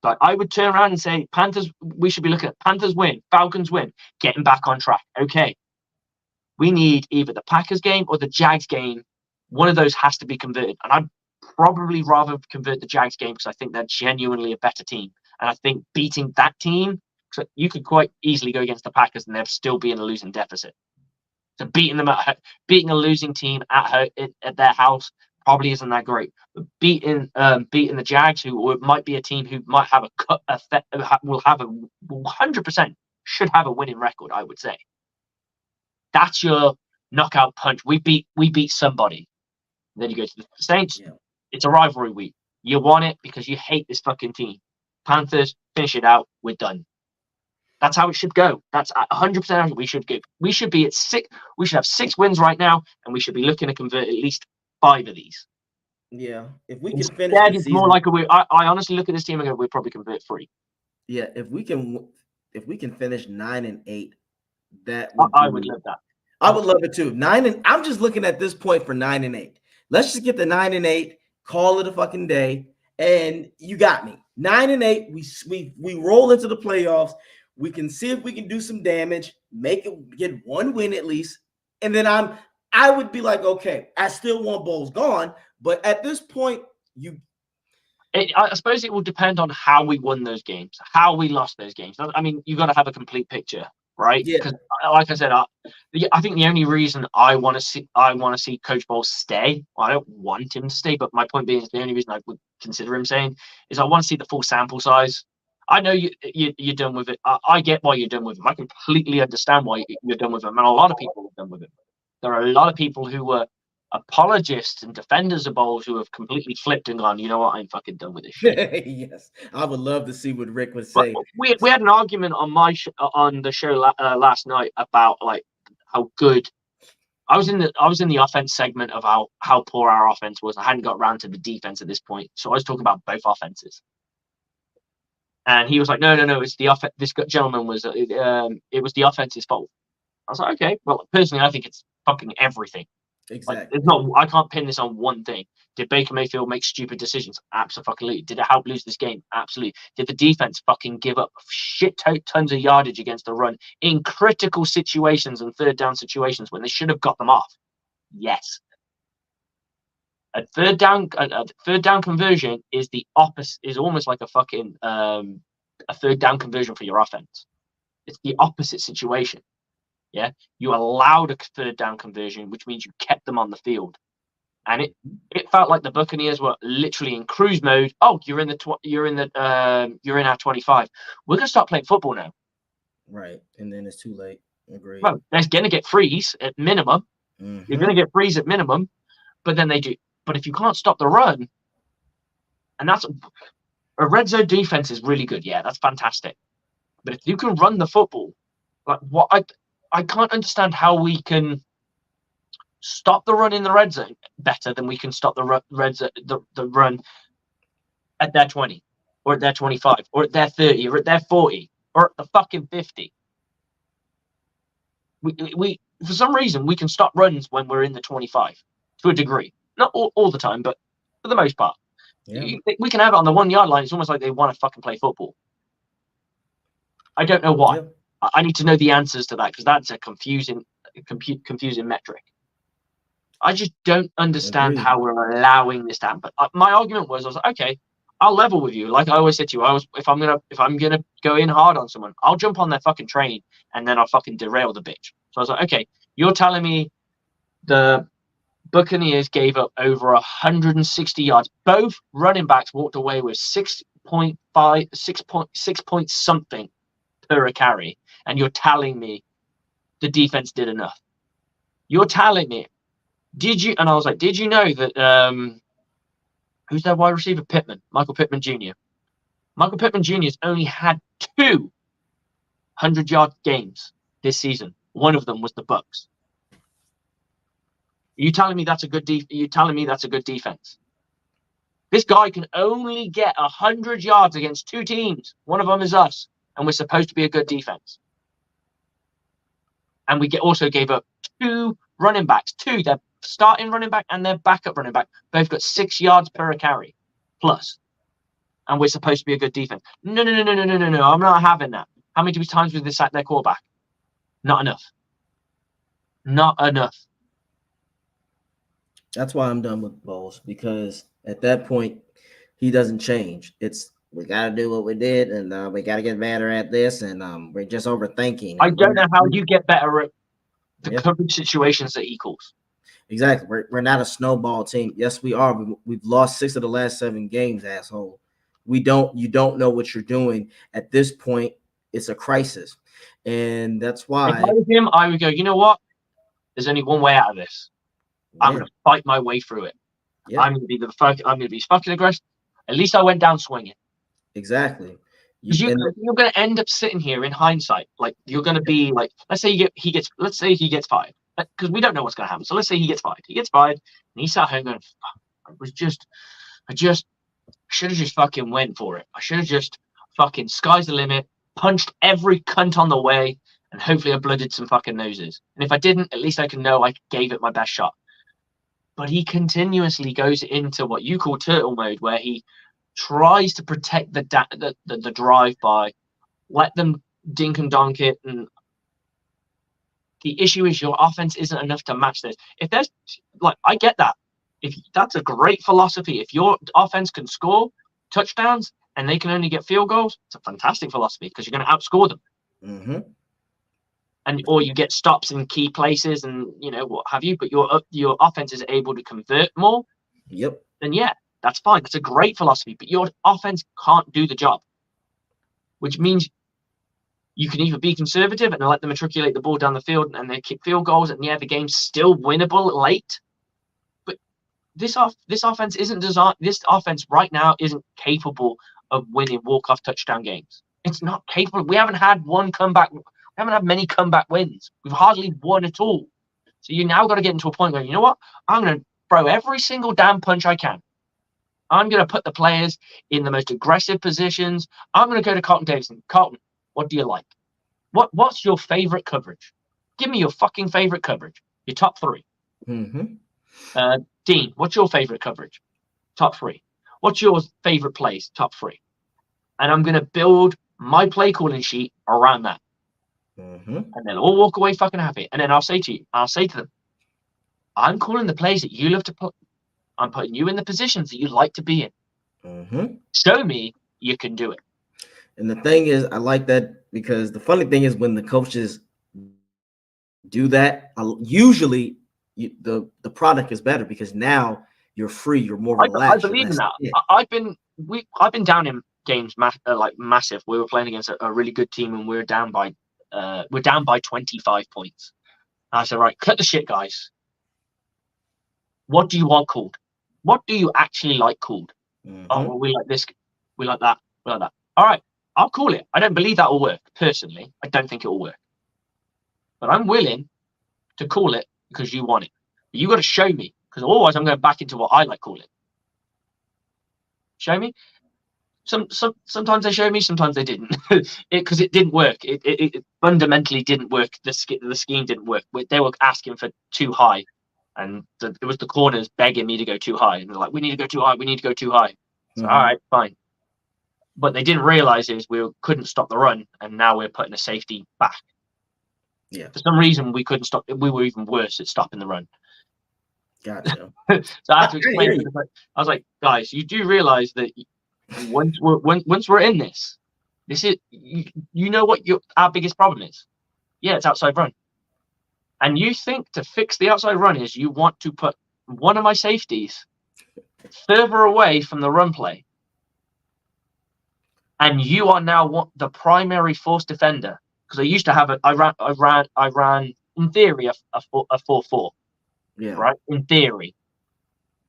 Like I would turn around and say, Panthers. We should be looking at Panthers win, Falcons win, getting back on track. Okay, we need either the Packers game or the Jags game. One of those has to be converted, and I'd probably rather convert the Jags game because I think they're genuinely a better team, and I think beating that team, so you could quite easily go against the Packers and they'll still be in a losing deficit. So beating a losing team at their house probably isn't that great. But beating the Jags, who might be a team who might have will have a 100% should have a winning record, I would say. That's your knockout punch. We beat somebody. And then you go to the Saints. Yeah. It's a rivalry week. You want it because you hate this fucking team. Panthers, finish it out. We're done. That's how it should go. That's 100% how we should go. We should be at 6. We should have 6 wins right now, and we should be looking to convert at least 5 of these. Yeah. If we can finish Instead, the it's more season, like I honestly look at this team and go, we'll probably convert 3. yeah, if we can finish 9-8, that would I would love that. I would love it too. I'm just looking at this point for 9-8. Let's just get the 9-8, call it a fucking day, and you got me. 9-8. We roll into the playoffs. We can see if we can do some damage, get 1 win at least, and then I would be like, okay, I still want Bowles gone, but at this point, I suppose it will depend on how we won those games, how we lost those games. I mean, you got to have a complete picture, right? Yeah. Because, like I said, I think the only reason I want to see Coach Bowles stay. Well, I don't want him to stay, but my point being is the only reason I would consider him staying is I want to see the full sample size. I know you're done with it. I get why you're done with him. I completely understand why you're done with him, and a lot of people are done with him. There are a lot of people who were apologists and defenders of Bowles who have completely flipped and gone, you know what, I'm fucking done with this shit. Yes, I would love to see what Rick would But say. we had an argument on on the show last night about like how good I was in the offense segment of how poor our offense was. I hadn't got around to the defense at this point, so I was talking about both offenses. And he was like, no, it's the offense. This gentleman was it was the offense's fault. I was like, okay, well, personally, I think it's fucking everything. Exactly. Like, I can't pin this on one thing. Did Baker Mayfield make stupid decisions? Absolutely. Did it help lose this game? Absolutely. Did the defense fucking give up tons of yardage against the run in critical situations and third down situations when they should have got them off? Yes. A third down conversion is the opposite. Is almost like a fucking a third down conversion for your offense. It's the opposite situation. Yeah, you allowed a third down conversion, which means you kept them on the field, and it felt like the Buccaneers were literally in cruise mode. Oh, you're in our 25. We're gonna start playing football now. Right, and then it's too late. Agreed. Well, they're gonna get freeze at minimum. Mm-hmm. You're gonna get freeze at minimum, but then they do. But if you can't stop the run, and that's a red zone defense is really good. Yeah, that's fantastic. But if you can run the football, like what I can't understand how we can stop the run in the red zone better than we can stop the run at their 20 or at their 25 or at their 30 or at their 40 or at the fucking 50. We for some reason we can stop runs when we're in the 25 to a degree. Not all the time, but for the most part. Yeah. We can have it on the 1 yard line. It's almost like they want to fucking play football. I don't know why. Yeah. I need to know the answers to that because that's a confusing metric. I just don't understand how we're allowing this to happen. But my argument was, I was like, okay, I'll level with you. Like I always said to you, if I'm gonna go in hard on someone, I'll jump on their fucking train and then I'll fucking derail the bitch. So I was like, okay, you're telling me the Buccaneers gave up over 160 yards. Both running backs walked away with 6 point something per a carry. And you're telling me the defense did enough. You're telling me, did you? And I was like, did you know that who's their wide receiver? Michael Pittman Jr. Michael Pittman Jr. has only had 2 100-yard games this season. One of them was the Bucs. You telling me that's a good defense? This guy can only get 100 yards against 2 teams. One of them is us, and we're supposed to be a good defense. And we also gave up 2 running backs, their starting running back and their backup running back, both got 6 yards per carry plus. And we're supposed to be a good defense. No. I'm not having that. How many times did they sack their quarterback? Not enough. Not enough. That's why I'm done with Bowles, because at that point, he doesn't change. We got to do what we did, and we got to get better at this, and we're just overthinking. I don't know how you get better at the coverage situations that he calls. Exactly. We're not a snowball team. Yes, we are. We've lost 6 of the last 7 games, asshole. You don't know what you're doing. At this point, it's a crisis. And that's why. If I was him, I would go, you know what? there's only one way out of this. I'm going to fight my way through it. Yep. I'm going to be fucking aggressive. At least I went down swinging. Exactly. You're going to end up sitting here in hindsight. Like, you're going to be like, let's say he gets fired, because we don't know what's going to happen. So let's say he gets fired. He gets fired, and he sat home going, fuck, I should have just fucking went for it. I should have just fucking sky's the limit, punched every cunt on the way, and hopefully I blooded some fucking noses. And if I didn't, at least I can know I gave it my best shot. But he continuously goes into what you call turtle mode, where he tries to protect the drive by let them dink and donk it. And the issue is your offense isn't enough to match this. If there's I get that. If that's a great philosophy, if your offense can score touchdowns and they can only get field goals, it's a fantastic philosophy because you're going to outscore them. Mm-hmm. Or you get stops in key places and what have you, but your offense is able to convert more. Yep. Then yeah, that's fine. That's a great philosophy, but your offense can't do the job, which means you can either be conservative and let them matriculate the ball down the field and they kick field goals, and the game's still winnable late. But this offense isn't designed. This offense right now isn't capable of winning walk-off touchdown games. It's not capable. We haven't had one comeback. We haven't had many comeback wins. We've hardly won at all. So you now got to get into a point where, you know what? I'm going to throw every single damn punch I can. I'm going to put the players in the most aggressive positions. I'm going to go to Carlton Davidson. Carlton, what do you like? What's your favorite coverage? Give me your fucking favorite coverage. Your top three. Mm-hmm. Dean, what's your favorite coverage? Top three. What's your favorite plays? Top three. And I'm going to build my play calling sheet around that. Mm-hmm. And they'll all walk away fucking happy. And then I'll say to them, I'm calling the plays that you love to put. I'm putting you in the positions that you like to be in. Mm-hmm. Show me you can do it. And the thing is, I like that because the funny thing is when the coaches do that, usually the product is better because now you're free, you're more relaxed. I believe in that. I've been down in games massive. We were playing against a really good team and we're down by 25 points. And I said, right, cut the shit, guys. What do you want called? What do you actually like called? Mm-hmm. Oh, well, we like this, we like that, we like that. All right, I'll call it. I don't believe that will work. Personally, I don't think it will work. But I'm willing to call it because you want it. But you got to show me, because otherwise I'm going back into what I like calling. Show me. Sometimes they showed me, sometimes they didn't, because it didn't work. It fundamentally didn't work. The scheme didn't work. They were asking for too high, and it was the corners begging me to go too high, and they're like, "We need to go too high. We need to go too high." So all right, fine. But they didn't realize is we couldn't stop the run, and now we're putting a safety back. Yeah. For some reason, we couldn't stop. We were even worse at stopping the run. Gotcha. So I had to explain. I was like, guys, you do realize that once we're in this is you know what our biggest problem is. Yeah, it's outside run. And you think to fix the outside run is you want to put one of my safeties further away from the run play. And you are now the primary force defender. Because I used to have I ran in theory a 4-4. Yeah. Right? In theory.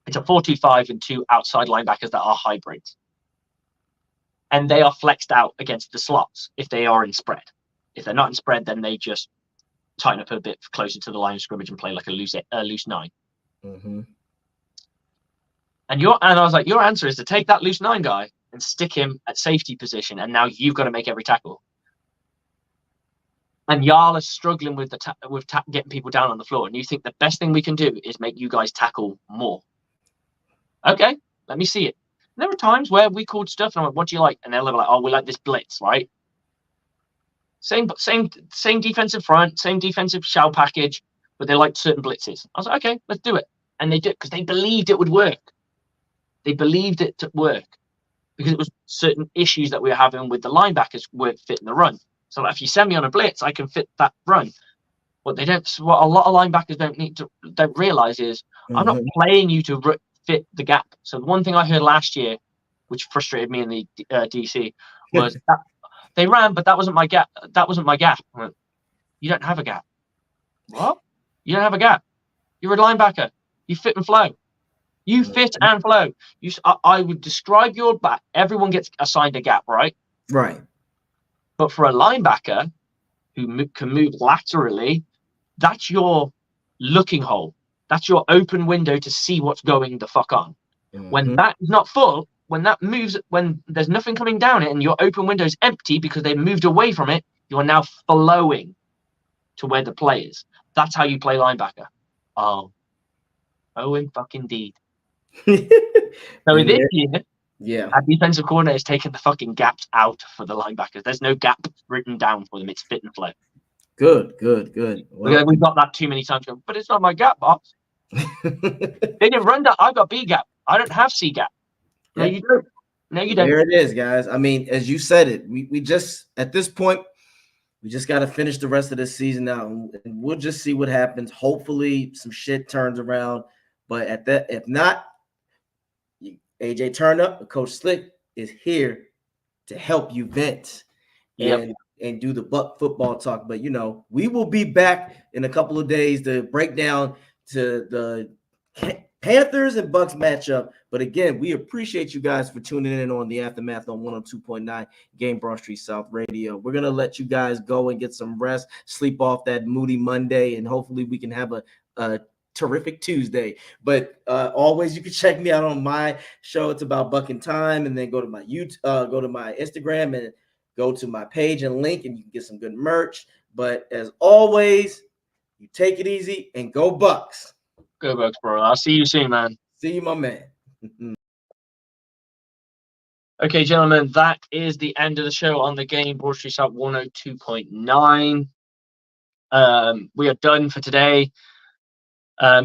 It's a 4-2-5 and two outside linebackers that are hybrids. And they are flexed out against the slots if they are in spread. If they're not in spread, then they just tighten up a bit closer to the line of scrimmage and play like a loose 9. Mm-hmm. And I was like, your answer is to take that loose 9 guy and stick him at safety position, and now you've got to make every tackle. And y'all are struggling with getting people down on the floor, and you think the best thing we can do is make you guys tackle more. Okay, let me see it. And there were times where we called stuff, and I'm like, "What do you like?" And they're like, "Oh, we like this blitz, right?" Same defensive front, same defensive shell package, but they liked certain blitzes. I was like, "Okay, let's do it," and they did because they believed it would work. They believed it to work because it was certain issues that we were having with the linebackers weren't fitting the run. So if you send me on a blitz, I can fit that run. What a lot of linebackers don't realize is I'm not playing you to fit the gap. So the one thing I heard last year, which frustrated me in the DC, was that they ran, but that wasn't my gap. That wasn't my gap. I went, you don't have a gap. What? You don't have a gap. You're a linebacker. You fit and flow. You fit and flow. I would describe your back. Everyone gets assigned a gap, right? Right. But for a linebacker who can move laterally, that's your looking hole. That's your open window to see what's going the fuck on. When that is not full, when that moves, when there's nothing coming down it and your open window is empty because they've moved away from it, you are now flowing to where the play is. That's how you play linebacker. Oh, in fucking deed. So this year, our defensive coordinator has taken the fucking gaps out for the linebackers. There's no gap written down for them. It's fit and flow. Good. Well, We've got that too many times, but it's not my gap, boss. They didn't run that. I got B gap. I don't have C gap. No, you don't. No, you don't. There it is, guys. I mean, as you said it, we just, at this point, we just got to finish the rest of this season out, and we'll just see what happens. Hopefully, some shit turns around. But if not, AJ Turnup, Coach Slick is here to help you vent and do the Buck football talk. But we will be back in a couple of days to break down to the Panthers and Bucs matchup. But again, we appreciate you guys for tuning in on the Aftermath on 102.9 Game Broad Street South Radio. We're going to let you guys go and get some rest, sleep off that moody Monday, and hopefully we can have a terrific Tuesday. But always, you can check me out on my show. It's about Buck and Time, and then go to my YouTube, go to my Instagram, and go to my page and link, and you can get some good merch. But as always, you take it easy and go Bucs. Go Bucs, bro. I'll see you soon, man. See you, my man. Okay, gentlemen, that is the end of the show on the Game Broad Street South 102.9. We are done for today.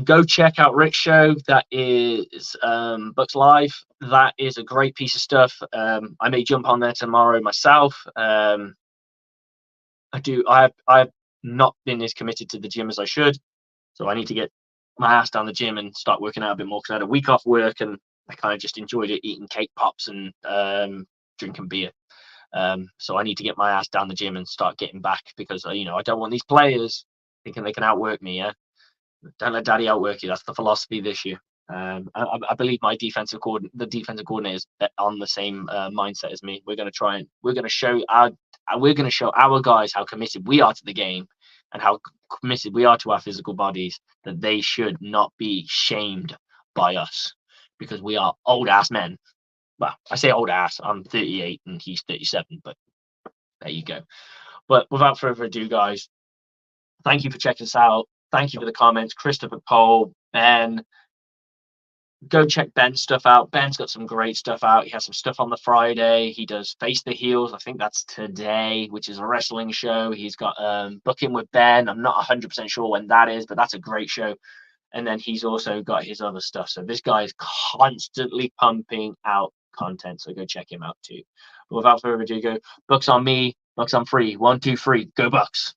Go check out Rick's show. That is Bucs Live. That is a great piece of stuff. I may jump on there tomorrow myself. I've not been as committed to the gym as I should, so I need to get my ass down the gym and start working out a bit more, because I had a week off work and I kind of just enjoyed it, eating cake pops and drinking beer. So I need to get my ass down the gym and start getting back, because I don't want these players thinking they can outwork me. Yeah, don't let Daddy outwork you. That's the philosophy this year. I believe the defensive coordinator is on the same mindset as me. We're going to show our guys how committed we are to the game and how committed we are to our physical bodies, that they should not be shamed by us, because we are old ass men. Well, I say old ass. I'm 38 and he's 37, but there you go. But without further ado, guys, thank you for checking us out. Thank you for the comments, Christopher Cole, Ben. Go check Ben's stuff out. Ben's got some great stuff out. He has some stuff on the Friday. He does Face the Heels. I think that's today, which is a wrestling show. He's got Booking with Ben. I'm not 100% sure when that is, but that's a great show. And then he's also got his other stuff. So this guy is constantly pumping out content. So go check him out too. But without further ado, go Bucs on me, Bucs on free. 1, 2, 3. Go Bucs.